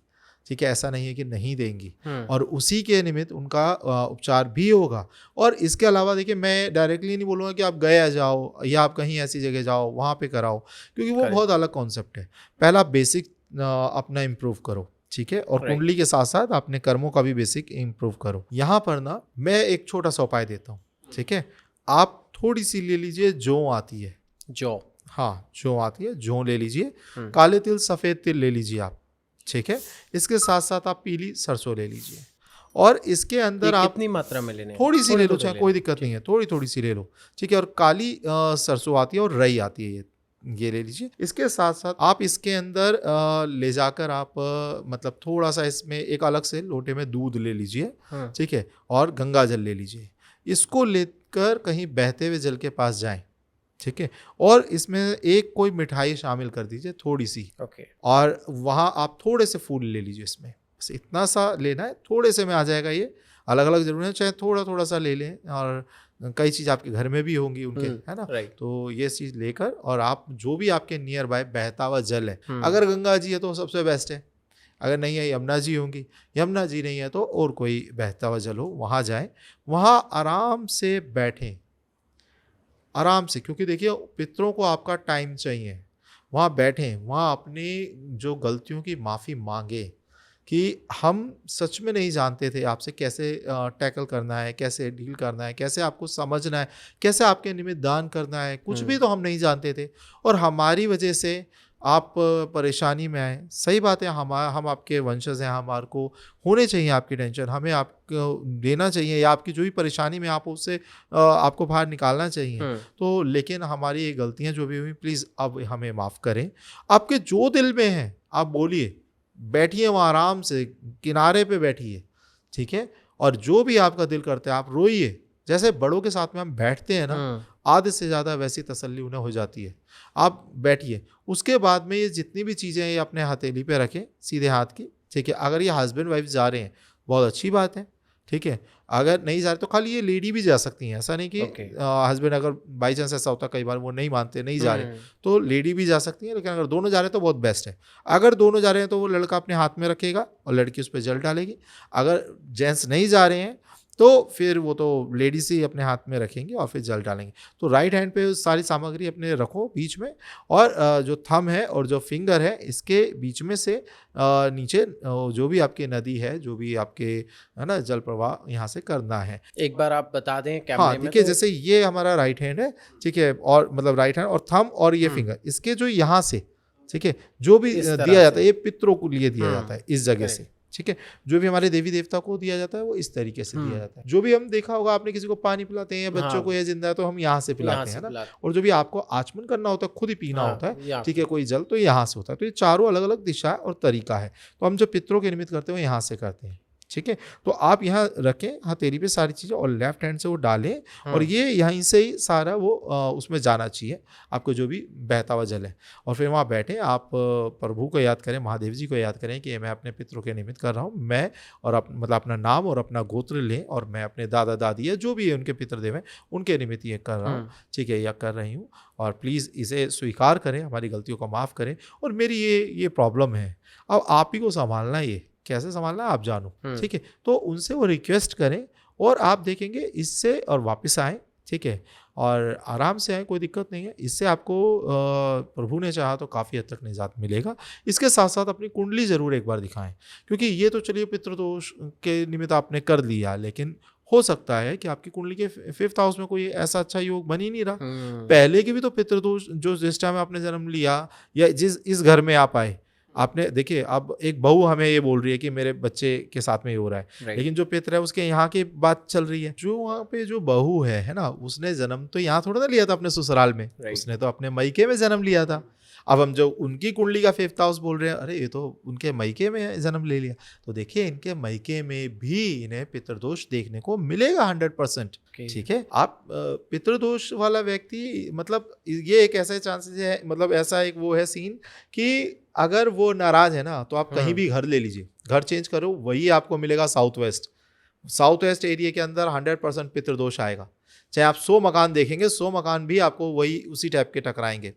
ठीक है, ऐसा नहीं है कि नहीं देंगी। और उसी के निमित्त उनका उपचार भी होगा। और इसके अलावा देखिए, मैं डायरेक्टली नहीं बोलूँगा कि आप गया जाओ या आप कहीं ऐसी जगह जाओ वहाँ पे कराओ, क्योंकि वो बहुत अलग कॉन्सेप्ट है। पहला बेसिक अपना इम्प्रूव करो, ठीक है, और कुंडली के साथ साथ अपने कर्मों का भी बेसिक इम्प्रूव करो। यहाँ पर ना मैं एक छोटा सा उपाय देता हूँ, ठीक है। आप थोड़ी सी ले लीजिए जौ आती है, जौ, हाँ जौ आती है, जौ ले लीजिए। काले तिल, सफ़ेद तिल ले लीजिए आप, ठीक है। इसके साथ साथ आप पीली सरसों ले लीजिए, और इसके अंदर आप कितनी मात्रा में लेने, थोड़ी सी ले लो, चाहे कोई दिक्कत नहीं है, थोड़ी सी ले लो, ठीक है। और काली सरसों आती है और रई आती है, ये ले लीजिए। इसके साथ साथ आप इसके अंदर ले जाकर आप मतलब थोड़ा सा इसमें एक अलग से लोटे में दूध ले लीजिए, ठीक है, और गंगा जल ले लीजिए। इसको लेकर कहीं बहते हुए जल के पास जाएं, ठीक है, और इसमें एक कोई मिठाई शामिल कर दीजिए थोड़ी सी, और वहाँ आप थोड़े से फूल ले लीजिए। इसमें बस इतना सा लेना है, थोड़े से में आ जाएगा ये, अलग अलग जरूर है, चाहे थोड़ा सा ले लें। और कई चीज़ आपके घर में भी होंगी उनके, है ना, तो ये चीज़ लेकर, और आप जो भी आपके नियर बाय बहता हुआ जल है, अगर गंगा जी है तो सबसे बेस्ट है, अगर नहीं है यमुना जी होंगी, यमुना जी नहीं है तो और कोई बहता हुआ जल हो, वहाँ जाएं, वहाँ आराम से बैठें, आराम से, क्योंकि देखिए पितरों को आपका टाइम चाहिए। वहाँ बैठें, वहाँ अपनी जो गलतियों की माफ़ी मांगे, कि हम सच में नहीं जानते थे आपसे कैसे टैकल करना है, कैसे डील करना है, कैसे आपको समझना है, कैसे आपके निमित्त दान करना है, कुछ भी तो हम नहीं जानते थे। और हमारी वजह से आप परेशानी में आए। सही बात है, हम आपके वंशज हैं, हमारे को होने चाहिए आपकी टेंशन, हमें आपको देना चाहिए, या आपकी जो भी परेशानी में आप उससे आपको बाहर निकालना चाहिए। तो लेकिन हमारी ये गलतियां जो भी हुई, प्लीज़ अब हमें माफ़ करें। आपके जो दिल में है आप बोलिए, बैठिए वहाँ आराम से किनारे पे बैठिए, ठीक है। और जो भी आपका दिल करता है आप रोइए, जैसे बड़ों के साथ में हम बैठते हैं ना, आधे से ज़्यादा वैसी तसल्ली उन्हें हो जाती है। आप बैठिए, उसके बाद में ये जितनी भी चीज़ें हैं ये अपने हथेली पे रखें, सीधे हाथ की, ठीक है। अगर ये हस्बैंड वाइफ जा रहे हैं बहुत अच्छी बात है, ठीक है। अगर नहीं जा रहे तो खाली ये लेडी भी जा सकती हैं, ऐसा नहीं कि हस्बैंड अगर बाई चांस ऐसा होता है, कई बार वो नहीं मानते, नहीं जा रहे, तो लेडी भी जा सकती है। लेकिन अगर दोनों जा रहे हैं तो बहुत बेस्ट है। अगर दोनों जा रहे हैं तो वो लड़का अपने हाथ में रखेगा और लड़की उस पर जल डालेगी। अगर जेंट्स नहीं जा रहे हैं तो फिर वो तो लेडीज ही अपने हाथ में रखेंगे और फिर जल डालेंगे। तो राइट हैंड पे सारी सामग्री अपने रखो बीच में, और जो थंब है और जो फिंगर है इसके बीच में से नीचे जो भी आपकी नदी है, जो भी आपके है ना जल प्रवाह यहाँ से करना है। एक बार आप बता दें कैमरे हाँ, में। देखिए जैसे ये हमारा राइट हैंड है, ठीक है, और मतलब राइट हैंड और थंब और ये फिंगर, इसके जो यहाँ से, ठीक है, जो भी दिया जाता है ये पितरों को लिए दिया जाता है इस जगह से, ठीक है। जो भी हमारे देवी देवता को दिया जाता है वो इस तरीके से दिया जाता है। जो भी हम देखा होगा आपने, किसी को पानी पिलाते हैं या बच्चों को, या जिंदा है तो हम यहाँ से पिलाते हैं ना। और जो भी आपको आचमन करना होता है, खुद ही पीना होता है, ठीक है, कोई जल, तो यहाँ से होता है। तो ये चारों अलग अलग दिशा और तरीका है। तो हम जो पितरों के निमित्त करते हैं वो यहाँ से करते हैं, ठीक है। तो आप यहाँ रखें हथेली पे सारी चीज़ें और लेफ्ट हैंड से वो डालें, और ये यहीं से ही सारा वो उसमें जाना चाहिए, आपको जो भी बहता हुआ जल है। और फिर वहाँ बैठे आप प्रभु को याद करें, महादेव जी को याद करें कि मैं अपने पितरों के निमित्त कर रहा हूँ। मैं और मतलब अपना नाम और अपना गोत्र लें, और मैं अपने दादा दादी या जो भी है उनके पितृदेव हैं उनके निमित्त ये कर रहा हूँ, ठीक है, या कर रही हूँ। और प्लीज़ इसे स्वीकार करें, हमारी गलतियों को माफ़ करें। और मेरी ये प्रॉब्लम है, अब आप ही को संभालना है, ये कैसे संभालना है आप जानो, ठीक है। तो उनसे वो रिक्वेस्ट करें और आप देखेंगे इससे, और वापस आएँ, ठीक है, और आराम से आए, कोई दिक्कत नहीं है। इससे आपको प्रभु ने चाहा तो काफ़ी हद तक निजात मिलेगा। इसके साथ साथ अपनी कुंडली ज़रूर एक बार दिखाएं, क्योंकि ये तो चलिए पितृदोष के निमित्त आपने कर लिया, लेकिन हो सकता है कि आपकी कुंडली के 5th हाउस में कोई ऐसा अच्छा योग बन ही नहीं रहा। पहले के भी तो पितृदोष, जो जिस टाइम आपने जन्म लिया या जिस इस घर में आप आए, आपने देखिए, अब एक बहू हमें ये बोल रही है कि मेरे बच्चे के साथ में ये हो रहा है, लेकिन जो पितर है उसके यहाँ की बात चल रही है। जो वहाँ पे जो बहू है ना, उसने जन्म तो यहाँ थोड़ा ना लिया था अपने ससुराल में, उसने तो अपने मायके में जन्म लिया था। अब हम जो उनकी कुंडली का 5th हाउस बोल रहे हैं, अरे ये तो उनके मायके में जन्म ले लिया, तो देखिए इनके मायके में भी इन्हें पितृदोष देखने को मिलेगा 100%, ठीक है। आप पितृदोष वाला व्यक्ति, मतलब ये एक ऐसा चांसेस है, मतलब ऐसा एक वो है सीन कि अगर वो नाराज है ना, तो आप कहीं भी घर ले लीजिए, घर चेंज करो, वही आपको मिलेगा साउथ वेस्ट एरिया के अंदर 100% पितृदोष आएगा। चाहे आप 100 मकान देखेंगे, 100 मकान भी आपको वही उसी टाइप के टकराएंगे।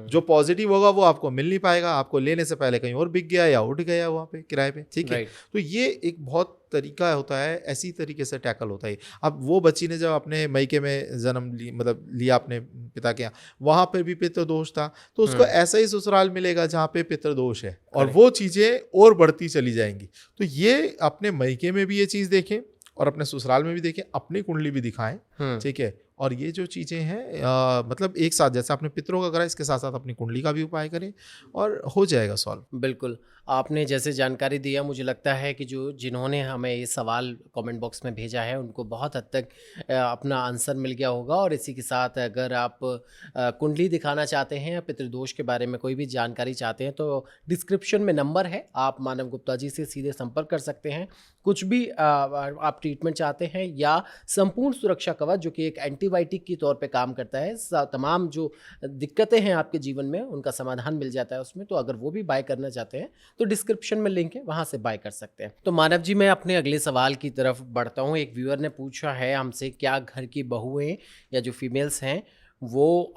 जो पॉजिटिव होगा वो आपको मिल नहीं पाएगा, आपको लेने से पहले कहीं और बिक गया या उठ गया वहाँ पे किराए पे, ठीक है। तो ये एक बहुत तरीका होता है, ऐसी तरीके से टैकल होता है। अब वो बच्ची ने जब अपने मायके में जन्म लिया अपने पिता के यहाँ, वहाँ पर भी पितृदोष था, तो उसको ऐसा ही ससुराल मिलेगा जहाँ पे पितृदोष है, और वो चीज़ें और बढ़ती चली जाएंगी। तो ये अपने मायके में भी ये चीज़ देखें और अपने ससुराल में भी देखें, अपनी कुंडली भी दिखाएं, ठीक है। और ये जो चीज़ें हैं मतलब एक साथ, जैसे आपने पितरों का करा, इसके साथ साथ अपनी कुंडली का भी उपाय करें और हो जाएगा सॉल्व। बिल्कुल, आपने जैसे जानकारी दिया, मुझे लगता है कि जिन्होंने हमें ये सवाल कमेंट बॉक्स में भेजा है उनको बहुत हद तक अपना आंसर मिल गया होगा। और इसी के साथ अगर आप कुंडली दिखाना चाहते हैं या पितृदोष के बारे में कोई भी जानकारी चाहते हैं तो डिस्क्रिप्शन में नंबर है, आप मानव गुप्ता जी से सीधे संपर्क कर सकते हैं। कुछ भी आप ट्रीटमेंट चाहते हैं या संपूर्ण सुरक्षा कवच जो कि एक एंटीबायोटिक की तौर पे काम करता है, तमाम जो दिक्कतें हैं आपके जीवन में उनका समाधान मिल जाता है उसमें। तो अगर वो भी बाय करना चाहते हैं तो डिस्क्रिप्शन में लिंक है, वहाँ से बाय कर सकते हैं। तो मानव जी, मैं अपने अगले सवाल की तरफ बढ़ता हूँ। एक व्यूअर ने पूछा है हमसे, क्या घर की बहुएं या जो फीमेल्स हैं वो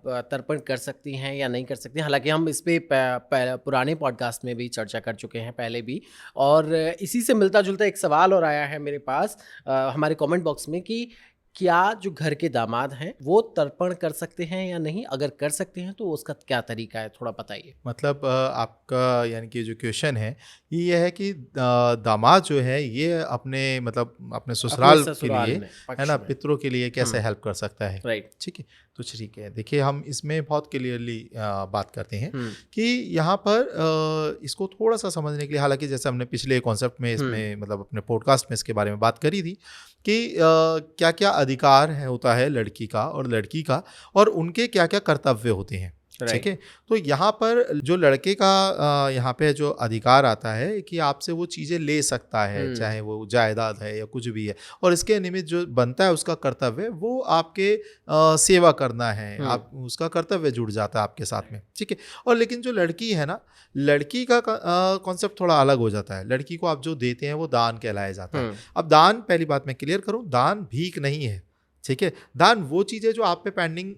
तर्पण कर सकती हैं या नहीं कर सकती हैं। हालांकि हम इस पर पुराने पॉडकास्ट में भी चर्चा कर चुके हैं पहले भी, और इसी से मिलता जुलता एक सवाल और आया है मेरे पास हमारे कमेंट बॉक्स में कि क्या जो घर के दामाद हैं वो तर्पण कर सकते हैं या नहीं, अगर कर सकते हैं तो उसका क्या तरीका है, थोड़ा बताइए। मतलब आपका यानी कि जो क्वेश्चन है ये है कि दामाद जो है ये अपने मतलब अपने अपने ससुराल के ससुराल लिए में, है पक्ष ना, में। पितरों के लिए कैसे हेल्प कर सकता है। राइट। ठीक है, तो ठीक है, देखिए हम इसमें बहुत क्लियरली बात करते हैं हम्म। कि यहाँ पर इसको थोड़ा सा समझने के लिए, हालांकि जैसे हमने पिछले कॉन्सेप्ट में इसमें मतलब अपने पॉडकास्ट में इसके बारे में बात करी थी कि क्या क्या अधिकार है होता है लड़की का और लड़की का, और उनके क्या क्या कर्तव्य होते हैं। ठीक है, तो यहाँ पर जो लड़के का यहाँ पे जो अधिकार आता है कि आपसे वो चीज़ें ले सकता है, चाहे वो जायदाद है या कुछ भी है, और इसके निमित्त जो बनता है उसका कर्तव्य वो आपके सेवा करना है, आप उसका कर्तव्य जुड़ जाता है आपके साथ में। ठीक है, और लेकिन जो लड़की है ना, लड़की का कॉन्सेप्ट थोड़ा अलग हो जाता है। लड़की को आप जो देते हैं वो दान कहलाया जाता है। अब दान, पहली बात मैं क्लियर करूँ, दान भीख नहीं है। ठीक है, दान वो चीज़ है जो आप पे पेंडिंग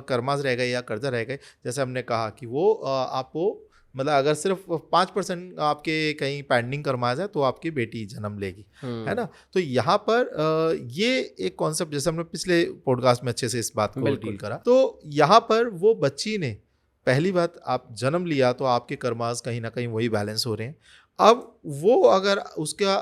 कर्मास रह गए या कर्जा रह गए। जैसे हमने कहा कि वो आपको मतलब अगर सिर्फ 5% आपके कहीं पेंडिंग कर्मास है तो आपकी बेटी जन्म लेगी, है ना। तो यहाँ पर ये एक कॉन्सेप्ट, जैसे हमने पिछले पॉडकास्ट में अच्छे से इस बात को डील करा, तो यहाँ पर वो बच्ची ने, पहली बात, आप जन्म लिया तो आपके कर्मास कहीं ना कहीं वही बैलेंस हो रहे हैं। अब वो अगर उसका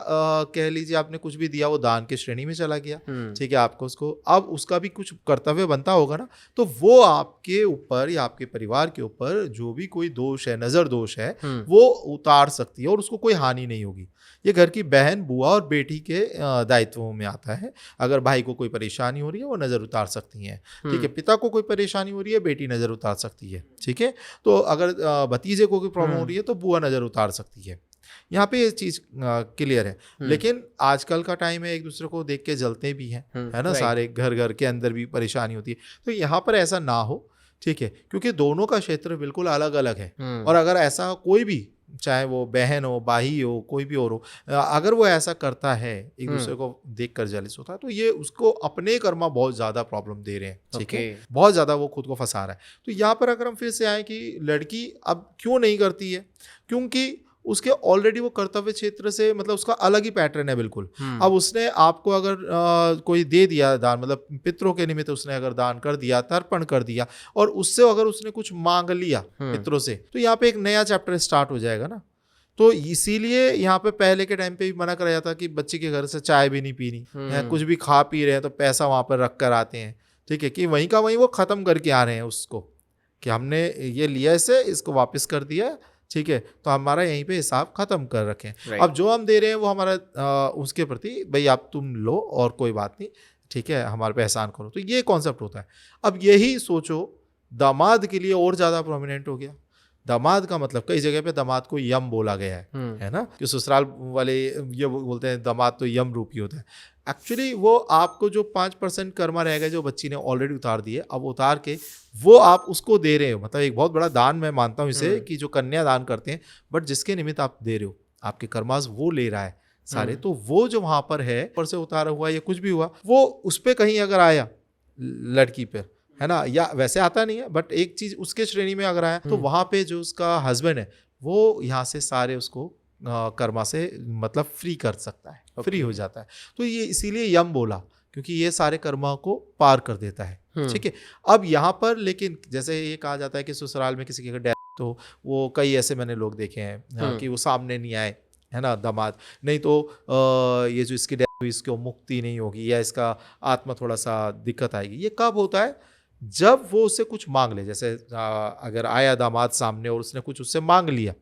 कह लीजिए आपने कुछ भी दिया वो दान की श्रेणी में चला गया, ठीक है, आपको उसको अब उसका भी कुछ कर्तव्य बनता होगा ना, तो वो आपके ऊपर या आपके परिवार के ऊपर जो भी कोई दोष है, नज़र दोष है, वो उतार सकती है और उसको कोई हानि नहीं होगी। ये घर की बहन, बुआ और बेटी के दायित्वों में आता है। अगर भाई को कोई परेशानी हो रही है वो नज़र उतार सकती हैं। ठीक है, पिता को कोई परेशानी हो रही है बेटी नज़र उतार सकती है। ठीक है, तो अगर भतीजे को कोई प्रॉब्लम हो रही है तो बुआ नज़र उतार सकती है। यहाँ पे ये चीज क्लियर है। लेकिन आजकल का टाइम है, एक दूसरे को देख के जलते भी हैं, है ना, सारे घर घर के अंदर भी परेशानी होती है। तो यहाँ पर ऐसा ना हो, ठीक है, क्योंकि दोनों का क्षेत्र बिल्कुल अलग अलग है। और अगर ऐसा कोई भी, चाहे वो बहन हो, भाई हो, कोई भी और हो, अगर वो ऐसा करता है, एक दूसरे को देख कर जेलस होता है, तो ये उसको अपने कर्मा बहुत ज्यादा प्रॉब्लम दे रहे हैं। ठीक है, बहुत ज्यादा वो खुद को फंसा रहा है। तो यहाँ पर अगर हम फिर से आए कि लड़की अब क्यों नहीं करती है, क्योंकि उसके ऑलरेडी वो कर्तव्य क्षेत्र से मतलब उसका अलग ही पैटर्न है बिल्कुल। अब उसने आपको अगर कोई दे दिया दान, मतलब पितरों के निमित्त उसने अगर दान कर दिया, तर्पण कर दिया, और उससे अगर उसने कुछ मांग लिया पितरों से, तो यहाँ पे एक नया चैप्टर स्टार्ट हो जाएगा ना। तो इसीलिए यहाँ पे पहले के टाइम पे भी मना कराया था कि बच्चे के घर से चाय भी नहीं पीनी, कुछ भी खा पी रहे हैं तो पैसा वहां पर रख कर आते हैं। ठीक है, कि वहीं का वहीं वो खत्म करके आ रहे हैं उसको, कि हमने ये लिया इसे, इसको वापस कर दिया, ठीक है, तो हमारा यहीं पे हिसाब खत्म कर रखें। अब जो हम दे रहे हैं वो हमारा उसके प्रति, भाई आप तुम लो और कोई बात नहीं, ठीक है, हमारे पे एहसान करो। तो ये कॉन्सेप्ट होता है। अब यही सोचो दामाद के लिए और ज़्यादा प्रोमिनेंट हो गया। दामाद का मतलब कई जगह पे दामाद को यम बोला गया है ना, कि ससुराल वाले ये बोलते हैं दामाद तो यम रूपी होता है। एक्चुअली वो आपको जो 5% कर्मा रह गए जो बच्ची ने ऑलरेडी उतार दिए, अब उतार के वो आप उसको दे रहे हो, मतलब एक बहुत बड़ा दान मैं मानता हूँ इसे, कि जो कन्या दान करते हैं, बट जिसके निमित्त आप दे रहे हो, आपके कर्मास वो ले रहा है सारे, तो वो जो वहां पर है, ऊपर से उतारा हुआ या कुछ भी हुआ, वो उस पर कहीं अगर आया लड़की पर, है ना, या वैसे आता नहीं है, बट एक चीज उसके श्रेणी में अगर आया, तो वहां पे जो उसका हस्बैंड है वो यहाँ से सारे उसको कर्मा से मतलब फ्री कर सकता है, फ्री हो जाता है। तो ये इसीलिए यम बोला, क्योंकि ये सारे कर्मा को पार कर देता है। ठीक है, अब यहाँ पर लेकिन जैसे ये कहा जाता है कि ससुराल में किसी की डेथ, तो वो कई ऐसे मैंने लोग देखे हैं कि वो सामने नहीं आए, है ना, दामाद, नहीं तो ये जो इसकी डेथ हुई इसको मुक्ति नहीं होगी, या इसका आत्मा थोड़ा सा दिक्कत आएगी। ये कब होता है, जब वो उससे कुछ मांग ले। जैसे अगर आया दामाद सामने और उसने कुछ उससे मांग लिया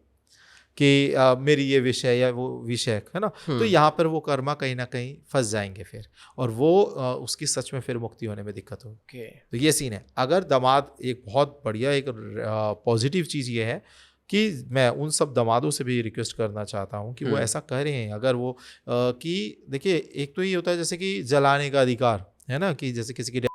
कि मेरी ये विषय या वो विषय, है ना, तो यहाँ पर वो कर्मा कहीं ना कहीं फंस जाएंगे फिर, और वो उसकी सच में फिर मुक्ति होने में दिक्कत हो। तो ये सीन है। अगर दामाद, एक बहुत बढ़िया एक पॉजिटिव चीज़ ये है कि मैं उन सब दामादों से भी रिक्वेस्ट करना चाहता हूँ कि वो ऐसा करें। अगर वो कि देखिए, एक तो ये होता है जैसे कि जलाने का अधिकार, है ना, कि जैसे किसी की,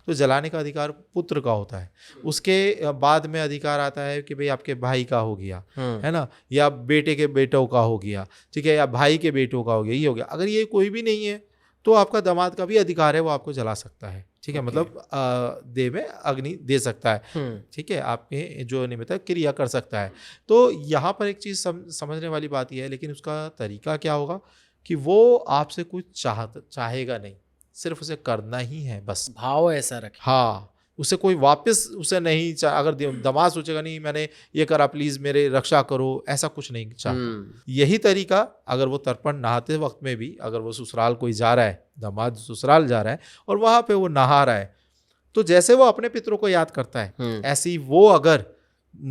तो जलाने का अधिकार पुत्र का होता है, उसके बाद में अधिकार आता है कि भाई आपके भाई का हो गया, है ना, या बेटे के बेटों का हो गया, ठीक है, या भाई के बेटों का हो गया, ये हो गया। अगर ये कोई भी नहीं है तो आपका दामाद का भी अधिकार है, वो आपको जला सकता है। ठीक है, मतलब देह में अग्नि दे सकता है। ठीक है, आपके जो निमित्त क्रिया कर सकता है। तो यहाँ पर एक चीज़ समझने वाली बात यह है, लेकिन उसका तरीका क्या होगा कि वो आपसे कुछ चाहेगा नहीं। सिर्फ उसे करना ही है बस। भाव ऐसा रखें। हाँ, उसे कोई वापस उसे नहीं अगर दामाद सोचेगा नहीं मैंने ये करा प्लीज मेरे रक्षा करो, ऐसा कुछ नहीं चाहता। यही तरीका अगर वो तर्पण नहाते वक्त में भी अगर वो ससुराल कोई जा रहा है, दामाद ससुराल जा रहा है और वहां पे वो नहा रहा है, तो जैसे वो अपने पितरों को याद करता है ऐसे ही वो अगर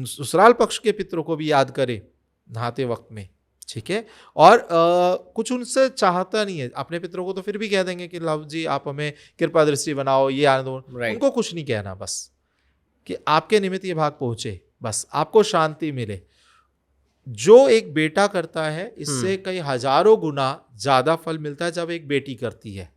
ससुराल पक्ष के पितरों को भी याद करे नहाते वक्त में, ठीक है। और कुछ उनसे चाहता नहीं है, अपने पितरों को तो फिर भी कह देंगे कि लव जी आप हमें कृपा दृष्टि बनाओ, ये आनंद, उनको कुछ नहीं कहना, बस कि आपके निमित्त ये भाग पहुंचे, बस आपको शांति मिले। जो एक बेटा करता है इससे कई हजारों गुना ज्यादा फल मिलता है जब एक बेटी करती है।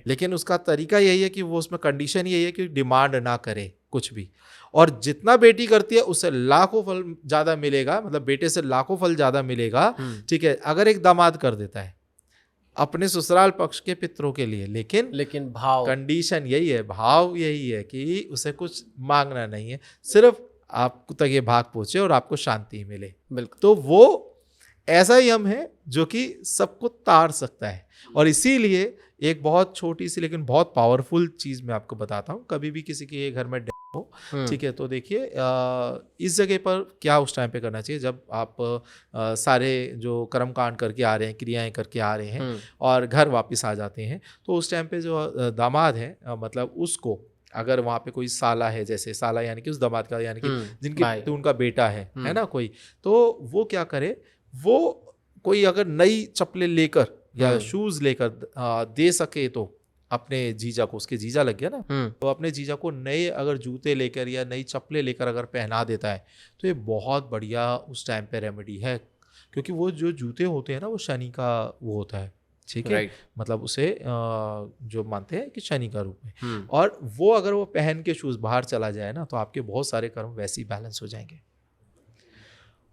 लेकिन उसका तरीका यही है कि वो उसमें कंडीशन यही है कि डिमांड ना करे कुछ भी, और जितना बेटी करती है उससे लाखों फल ज्यादा मिलेगा, मतलब बेटे से लाखों फल ज्यादा मिलेगा, ठीक है, अगर एक दामाद कर देता है अपने ससुराल पक्ष के पितरों के लिए। लेकिन भाव, कंडीशन यही है, भाव यही है कि उसे कुछ मांगना नहीं है, सिर्फ आपको तक ये भाग पहुंचे और आपको शांति मिले। बिल्कुल। तो वो ऐसा यम है जो कि सबको तार सकता है। और इसीलिए एक बहुत छोटी सी लेकिन बहुत पावरफुल चीज मैं आपको बताता हूँ। कभी भी किसी के घर में हो, ठीक है, तो देखिए इस जगह पर क्या उस टाइम पे करना चाहिए जब आप सारे जो कर्म कांड करके आ रहे हैं, क्रियाएं करके आ रहे हैं और घर वापस आ जाते हैं, तो उस टाइम पे जो दामाद है मतलब उसको अगर वहाँ पे कोई साला है, जैसे साला यानी कि उस दामाद का यानी कि जिनके तो उनका बेटा है ना कोई, तो वो क्या करे, वो कोई अगर नई चप्पलें लेकर या शूज लेकर दे सके तो अपने जीजा को, उसके जीजा लग गया ना, तो अपने जीजा को नए अगर जूते लेकर या नई चप्पलें लेकर अगर पहना देता है तो ये बहुत बढ़िया उस टाइम पे रेमेडी है। क्योंकि वो जो जूते होते हैं ना वो शनि का वो होता है, ठीक है, मतलब उसे जो मानते हैं कि शनि का रूप में, और वो अगर वो पहन के शूज बाहर चला जाए ना तो आपके बहुत सारे कर्म वैसे ही बैलेंस हो जाएंगे।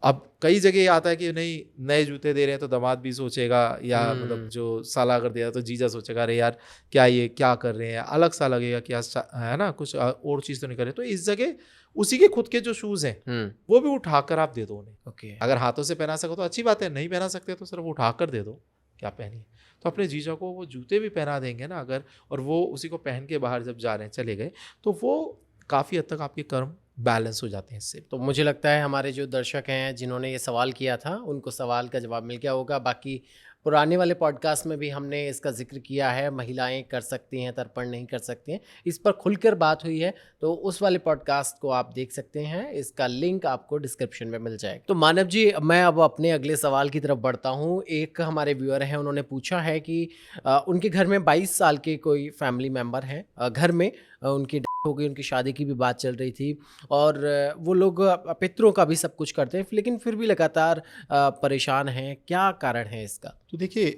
अब कई जगह आता है कि नहीं नए जूते दे रहे हैं तो दामाद भी सोचेगा, या मतलब जो साला अगर दिया तो जीजा सोचेगा अरे यार क्या ये क्या कर रहे हैं, अलग सा लगेगा कि है ना कुछ और चीज़ तो नहीं कर रहे। तो इस जगह उसी के खुद के जो शूज़ हैं वो भी उठाकर आप दे दो उन्हें। अगर हाथों से पहना सको तो अच्छी बात है, नहीं पहना सकते तो सिर्फ उठाकर दे दो, क्या पहनिए। तो अपने जीजा को वो जूते भी पहना देंगे ना अगर, और वो उसी को पहन के बाहर जब जा रहे हैं चले गए, तो वो काफ़ी हद तक आपके कर्म बैलेंस हो जाते हैं इससे। तो मुझे लगता है हमारे जो दर्शक हैं जिन्होंने ये सवाल किया था उनको सवाल का जवाब मिल गया होगा। बाकी पुराने वाले पॉडकास्ट में भी हमने इसका जिक्र किया है, महिलाएं कर सकती हैं तर्पण नहीं कर सकती हैं, इस पर खुलकर बात हुई है, तो उस वाले पॉडकास्ट को आप देख सकते हैं, इसका लिंक आपको डिस्क्रिप्शन में मिल जाएगा। तो मानव जी मैं अब अपने अगले सवाल की तरफ बढ़ता हूँ। एक हमारे व्यूअर हैं, उन्होंने पूछा है कि उनके घर में 22 साल के कोई फैमिली मेम्बर हैं, घर में उनकी डेथ हो गई, उनकी शादी की भी बात चल रही थी और वो लोग पितरों का भी सब कुछ करते हैं, लेकिन फिर भी लगातार परेशान हैं, क्या कारण है इसका? तो देखिए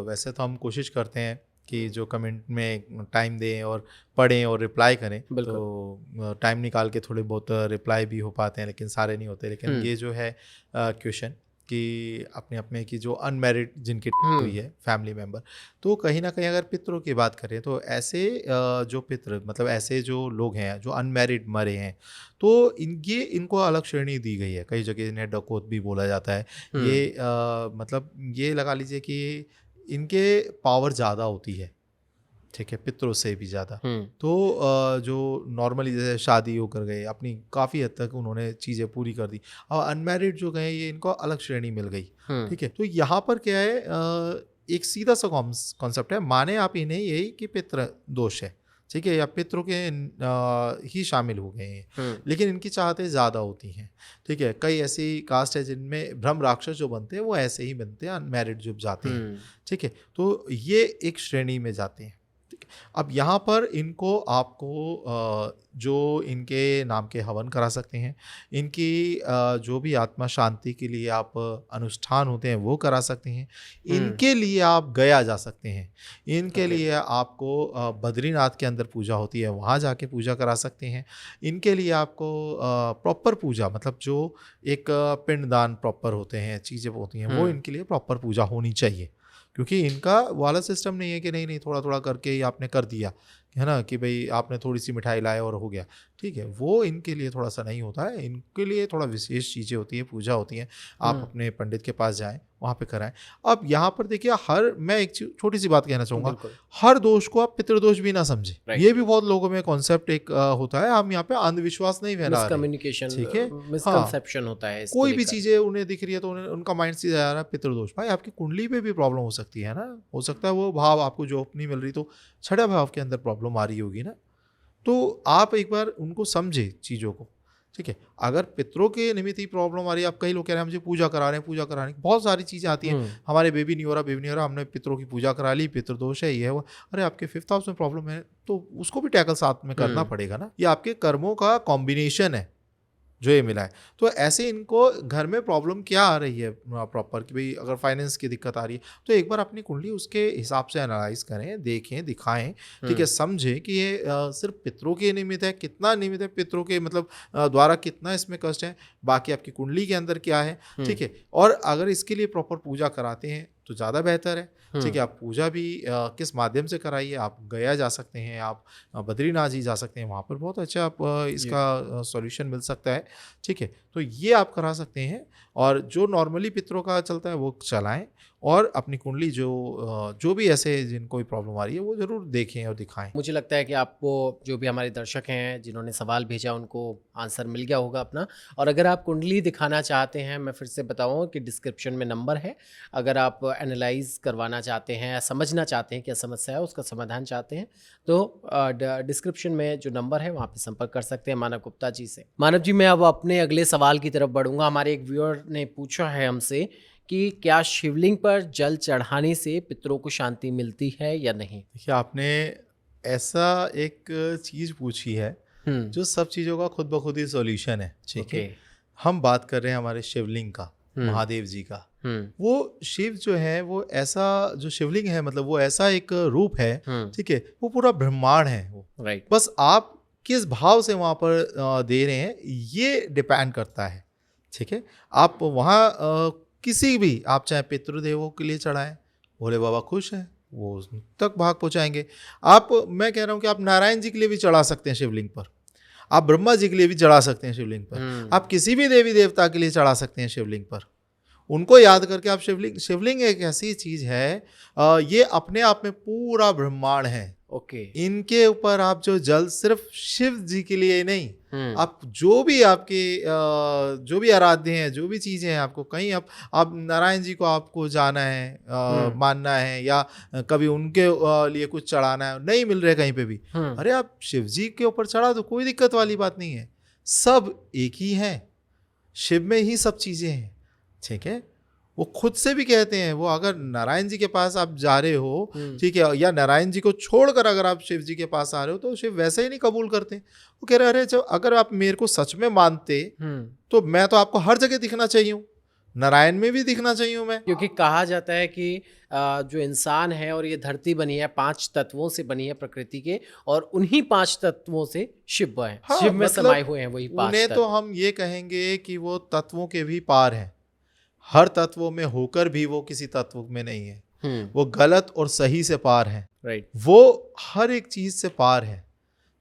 वैसे तो हम कोशिश करते हैं कि जो कमेंट में टाइम दें और पढ़ें और रिप्लाई करें, तो टाइम निकाल के थोड़े बहुत रिप्लाई भी हो पाते हैं, लेकिन सारे नहीं होते। लेकिन ये जो है क्वेश्चन कि अपने अपने की जो अनमैरिड जिनकी हुई है फैमिली मेम्बर, तो कहीं ना कहीं अगर पितरों की बात करें तो ऐसे जो पितर मतलब ऐसे जो लोग हैं जो अनमैरिड मरे हैं, तो इनको अलग श्रेणी दी गई है। कई जगह इन्हें डकौत भी बोला जाता है। ये मतलब ये लगा लीजिए कि इनके पावर ज़्यादा होती है, ठीक है, पितरों से भी ज़्यादा। तो जो नॉर्मली जैसे शादी होकर गए अपनी काफ़ी हद तक उन्होंने चीज़ें पूरी कर दी, और अनमैरिड जो गए ये इनको अलग श्रेणी मिल गई, ठीक है। तो यहाँ पर क्या है, एक सीधा सा कॉन्सेप्ट है, माने आप इन्हें यही कि पितृ दोष है, ठीक है, या पितरों के ही शामिल हो गए हैं, लेकिन इनकी चाहतें ज़्यादा होती हैं, ठीक है। कई ऐसी कास्ट है जिनमें ब्रह्म राक्षस जो बनते हैं वो ऐसे ही बनते हैं, अनमैरिड जो जाते हैं, ठीक है। तो ये एक श्रेणी में जाते हैं। अब यहाँ पर इनको आपको जो इनके नाम के हवन करा सकते हैं, इनकी जो भी आत्मा शांति के लिए आप अनुष्ठान होते हैं वो करा सकते हैं, इनके लिए आप गया जा सकते हैं, इनके लिए आपको बद्रीनाथ के अंदर पूजा होती है वहाँ जाके पूजा करा सकते हैं, इनके लिए आपको प्रॉपर पूजा मतलब जो एक पिंडदान प्रॉपर होते हैं चीज़ें होती हैं वो इनके लिए प्रॉपर पूजा होनी चाहिए। क्योंकि इनका वाला सिस्टम नहीं है कि नहीं थोड़ा थोड़ा करके ही आपने कर दिया है ना, कि भाई आपने थोड़ी सी मिठाई लाए और हो गया, ठीक है, वो इनके लिए थोड़ा सा नहीं होता है। इनके लिए थोड़ा विशेष चीज़ें होती हैं, पूजा होती हैं। आप अपने पंडित के पास जाएं, वहाँ पे कराएं। अब यहाँ पर देखिए, मैं एक छोटी सी बात कहना चाहूँगा, हर दोष को आप पितृदोष भी ना समझें। ये भी बहुत लोगों में कॉन्सेप्ट एक होता है। हम यहाँ पे अंधविश्वास नहीं फैला रहे, मिसकम्युनिकेशन, ठीक है, मिसकंसेप्शन होता है। कोई भी चीज़ें उन्हें दिख रही है तो उनका माइंड सीधा जा रहा है पितृदोष। भाई आपकी कुंडली पे भी प्रॉब्लम हो सकती है ना, हो सकता है वो भाव आपको जॉब नहीं मिल रही तो छठा भाव के अंदर प्रॉब्लम आ रही होगी ना। तो आप एक बार उनको समझे चीज़ों को, ठीक है। अगर पितरों के निमित्त ही प्रॉब्लम आ रही है, आप कई लोग कह रहे हैं मुझे पूजा करा रहे हैं, पूजा करा रहे हैं, बहुत सारी चीज़ें आती हैं, हमारे बेबी नहीं हो रहा, हमने पितरों की पूजा करा ली, पितृदोष है, ये है वो। अरे आपके 5th हाउस में प्रॉब्लम है तो उसको भी टैकल साथ में करना पड़ेगा ना। ये आपके कर्मों का कॉम्बिनेशन है जो ये मिला है। तो ऐसे इनको घर में प्रॉब्लम क्या आ रही है प्रॉपर, कि भाई अगर फाइनेंस की दिक्कत आ रही है तो एक बार अपनी कुंडली उसके हिसाब से एनालाइज करें, देखें, दिखाएं, ठीक है, समझें कि ये सिर्फ पितरों के निमित्त है, कितना निमित्त है पितरों के मतलब द्वारा कितना इसमें कष्ट है, बाकी आपकी कुंडली के अंदर क्या है, ठीक है। और अगर इसके लिए प्रॉपर पूजा कराते हैं तो ज़्यादा बेहतर है, ठीक है। आप पूजा भी किस माध्यम से कराइए, आप गया जा सकते हैं, आप बद्रीनाथ जी जा सकते हैं, वहाँ पर बहुत अच्छा आप इसका सॉल्यूशन मिल सकता है, ठीक है। तो ये आप करा सकते हैं, और जो नॉर्मली पितरों का चलता है वो चलाएं, और अपनी कुंडली जो भी ऐसे जिनको भी प्रॉब्लम आ रही है वो ज़रूर देखें और दिखाएं। मुझे लगता है कि आपको, जो भी हमारे दर्शक हैं जिन्होंने सवाल भेजा, उनको आंसर मिल गया होगा अपना। और अगर आप कुंडली दिखाना चाहते हैं, मैं फिर से बताऊं कि डिस्क्रिप्शन में नंबर है। अगर आप एनालाइज करवाना चाहते हैं या समझना चाहते हैं क्या समस्या है, उसका समाधान चाहते हैं, तो डिस्क्रिप्शन में जो नंबर है वहाँ पे संपर्क कर सकते हैं मानव गुप्ता जी से। मानव जी, मैं अब अपने अगले सवाल की तरफ बढ़ूंगा। हमारे एक व्यूअर ने पूछा है हमसे कि क्या शिवलिंग पर जल चढ़ाने से पितरों को शांति मिलती है या नहीं। देखिए, आपने ऐसा एक चीज़ पूछी है जो सब चीज़ों का खुद ब खुद ही सॉल्यूशन है, ठीक है। हम बात कर रहे हैं हमारे शिवलिंग का, महादेव जी का। वो शिव जो है वो ऐसा, जो शिवलिंग है मतलब वो ऐसा एक रूप है, ठीक है, वो पूरा ब्रह्मांड है वो, राइट। बस आप किस भाव से वहाँ पर दे रहे हैं ये डिपेंड करता है, ठीक है। आप वहाँ किसी भी, आप चाहे पितृदेवों के लिए चढ़ाएं, भोले बाबा खुश हैं, वो तक भाग पहुँचाएंगे। आप, मैं कह रहा हूँ कि आप नारायण जी के लिए भी चढ़ा सकते हैं शिवलिंग पर, आप ब्रह्मा जी के लिए भी चढ़ा सकते हैं शिवलिंग पर, आप किसी भी देवी देवता के लिए चढ़ा सकते हैं शिवलिंग पर। उनको याद करके आप शिवलिंग एक ऐसी चीज़ है, ये अपने आप में पूरा ब्रह्मांड है, ओके। इनके ऊपर आप जो जल, सिर्फ शिव जी के लिए नहीं, आप जो भी आपके जो भी आराध्य हैं, जो भी चीज़ें हैं, आपको कहीं आप नारायण जी को आपको जाना है, मानना है, या कभी उनके लिए कुछ चढ़ाना है, नहीं मिल रहे कहीं पे भी, अरे आप शिव जी के ऊपर चढ़ा दो, कोई दिक्कत वाली बात नहीं है। सब एक ही है, शिव में ही सब चीज़ें हैं, ठीक है। वो खुद से भी कहते हैं, वो अगर नारायण जी के पास आप जा रहे हो, ठीक है, या नारायण जी को छोड़कर अगर आप शिव जी के पास आ रहे हो, तो शिव वैसे ही नहीं कबूल करते। वो कह रहे अरे जब अगर आप मेरे को सच में मानते तो मैं तो आपको हर जगह दिखना चाहिए हूँ, नारायण में भी दिखना चाहिए मैं। क्योंकि कहा जाता है कि जो इंसान है और ये धरती बनी है 5 तत्वों से बनी है प्रकृति के, और उन्हीं 5 तत्वों से शिव है, हाँ, शिव में समाये हुए हैं वही 5 उन्हें तत्व। तो हम ये कहेंगे कि वो तत्वों के भी पार हैं, हर तत्वों में होकर भी वो किसी तत्व में नहीं है, वो गलत और सही से पार है, राइट। वो हर एक चीज से पार है।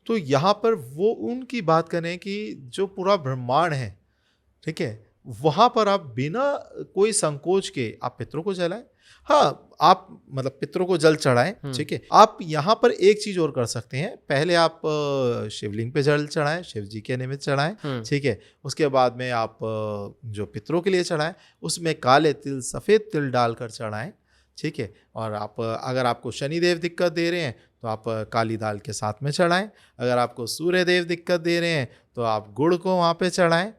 तो यहाँ पर वो उनकी बात करें कि जो पूरा ब्रह्मांड है, ठीक है, वहाँ पर आप बिना कोई संकोच के आप पितरों को जलाएं। हाँ, आप मतलब पितरों को जल चढ़ाएं, ठीक है। आप यहाँ पर एक चीज और कर सकते हैं, पहले आप शिवलिंग पे जल चढ़ाएं, शिव जी के निमित्त चढ़ाएं, ठीक है। उसके बाद में आप जो पितरों के लिए चढ़ाएं, उसमें काले तिल, सफ़ेद तिल डालकर चढ़ाएं, ठीक है। और आप, अगर आपको शनिदेव दिक्कत दे रहे हैं तो आप काली दाल के साथ में चढ़ाएं, अगर आपको सूर्यदेव दिक्कत दे रहे हैं तो आप गुड़ को वहाँ पे चढ़ाएं।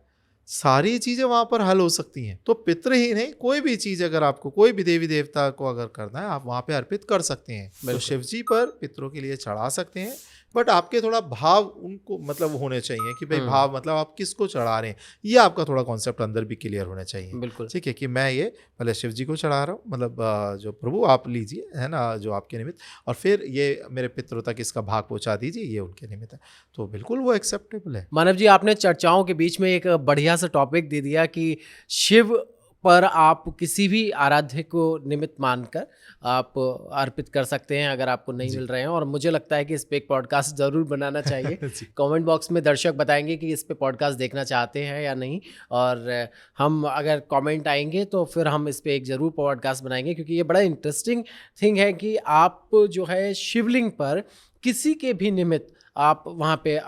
सारी चीज़ें वहाँ पर हल हो सकती हैं। तो पितृ ही नहीं, कोई भी चीज़ अगर आपको, कोई भी देवी देवता को अगर करना है, आप वहाँ पे अर्पित कर सकते हैं। तो शिव जी पर पितरों के लिए चढ़ा सकते हैं, बट आपके थोड़ा भाव उनको मतलब होने चाहिए कि भाई भाव मतलब आप किसको चढ़ा रहे हैं, ये आपका थोड़ा कॉन्सेप्ट अंदर भी क्लियर होना चाहिए, बिल्कुल, ठीक है। कि मैं ये पहले शिव जी को चढ़ा रहा हूँ, मतलब जो प्रभु आप लीजिए, है ना, जो आपके निमित्त, और फिर ये मेरे पितरों तक इसका भाग पहुँचा दीजिए, ये उनके निमित्त है, तो बिल्कुल वो एक्सेप्टेबल है। मानव जी, आपने चर्चाओं के बीच में एक बढ़िया सा टॉपिक दे दिया कि शिव पर आप किसी भी आराध्य को निमित्त मानकर आप अर्पित कर सकते हैं अगर आपको नहीं मिल रहे हैं। और मुझे लगता है कि इस पे एक पॉडकास्ट ज़रूर बनाना चाहिए। कमेंट बॉक्स में दर्शक बताएंगे कि इस पे पॉडकास्ट देखना चाहते हैं या नहीं, और हम अगर कमेंट आएंगे तो फिर हम इस पे एक ज़रूर पॉडकास्ट बनाएंगे, क्योंकि ये बड़ा इंटरेस्टिंग थिंग है कि आप जो है शिवलिंग पर किसी के भी निमित्त आप वहाँ पे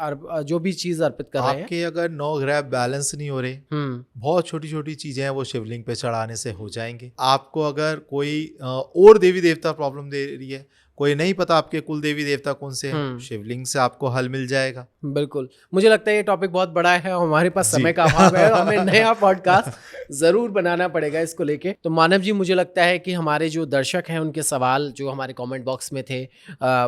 जो भी चीज़ अर्पित कर रहे हैं, आपके अगर 9 ग्रह बैलेंस नहीं हो रहे, बहुत छोटी छोटी चीजें हैं वो शिवलिंग पे चढ़ाने से हो जाएंगे। आपको अगर कोई और देवी देवता प्रॉब्लम दे रही है, कोई नहीं पता आपके कुल देवी देवता कौन से हैं, शिवलिंग से आपको हल मिल जाएगा। बिल्कुल, मुझे लगता है ये टॉपिक बहुत बड़ा है, हमारे पास समय का अभाव है, हमें नया पॉडकास्ट ज़रूर बनाना पड़ेगा इसको लेके। तो मानव जी, मुझे लगता है कि हमारे जो दर्शक हैं उनके सवाल जो हमारे कमेंट बॉक्स में थे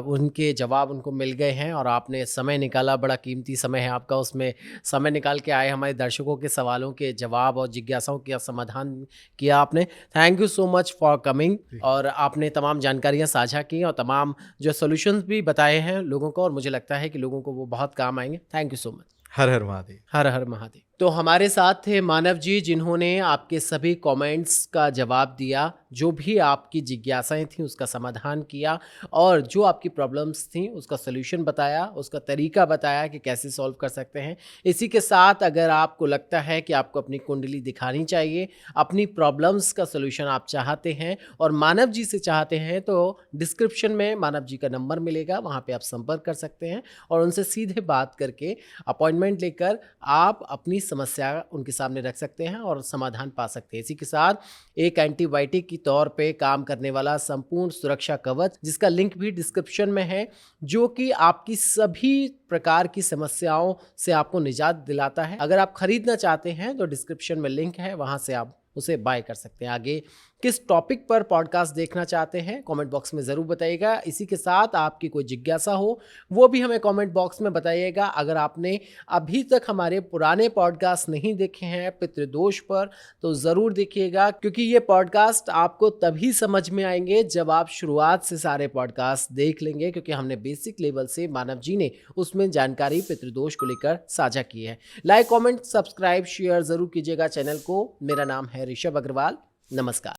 उनके जवाब उनको मिल गए हैं, और आपने समय निकाला, बड़ा कीमती समय है आपका, उसमें समय निकाल के आए हमारे दर्शकों के सवालों के जवाब और जिज्ञासाओं का समाधान किया आपने। Thank you so much for coming, और आपने तमाम जानकारियाँ साझा की और तमाम जो सॉल्यूशंस भी बताए हैं लोगों को, और मुझे लगता है कि लोगों को वो बहुत काम आएंगे। Thank you so much. हर हर महादेव। हर हर महादेव। तो हमारे साथ थे मानव जी, जिन्होंने आपके सभी कमेंट्स का जवाब दिया, जो भी आपकी जिज्ञासाएं थी उसका समाधान किया, और जो आपकी प्रॉब्लम्स थी उसका सलूशन बताया, उसका तरीका बताया कि कैसे सॉल्व कर सकते हैं। इसी के साथ अगर आपको लगता है कि आपको अपनी कुंडली दिखानी चाहिए, अपनी प्रॉब्लम्स का सलूशन आप चाहते हैं और मानव जी से चाहते हैं, तो डिस्क्रिप्शन में मानव जी का नंबर मिलेगा, वहाँ पे आप संपर्क कर सकते हैं और उनसे सीधे बात करके अपॉइंटमेंट लेकर आप अपनी समस्या उनके सामने रख सकते हैं और समाधान पा सकते हैं। इसी के साथ एक एंटीबायोटिक की तौर पे काम करने वाला संपूर्ण सुरक्षा कवच, जिसका लिंक भी डिस्क्रिप्शन में है, जो कि आपकी सभी प्रकार की समस्याओं से आपको निजात दिलाता है। अगर आप खरीदना चाहते हैं तो डिस्क्रिप्शन में लिंक है, वहां से आप उसे बाय कर सकते हैं। आगे किस टॉपिक पर पॉडकास्ट देखना चाहते हैं कमेंट बॉक्स में ज़रूर बताइएगा। इसी के साथ आपकी कोई जिज्ञासा हो वो भी हमें कमेंट बॉक्स में बताइएगा। अगर आपने अभी तक हमारे पुराने पॉडकास्ट नहीं देखे हैं पितृदोष पर, तो ज़रूर देखिएगा, क्योंकि ये पॉडकास्ट आपको तभी समझ में आएंगे जब आप शुरुआत से सारे पॉडकास्ट देख लेंगे, क्योंकि हमने बेसिक लेवल से मानव जी ने उसमें जानकारी पितृदोष को लेकर साझा की है। लाइक, कमेंट, सब्सक्राइब, शेयर ज़रूर कीजिएगा चैनल को। मेरा नाम है ऋषभ अग्रवाल। नमस्कार।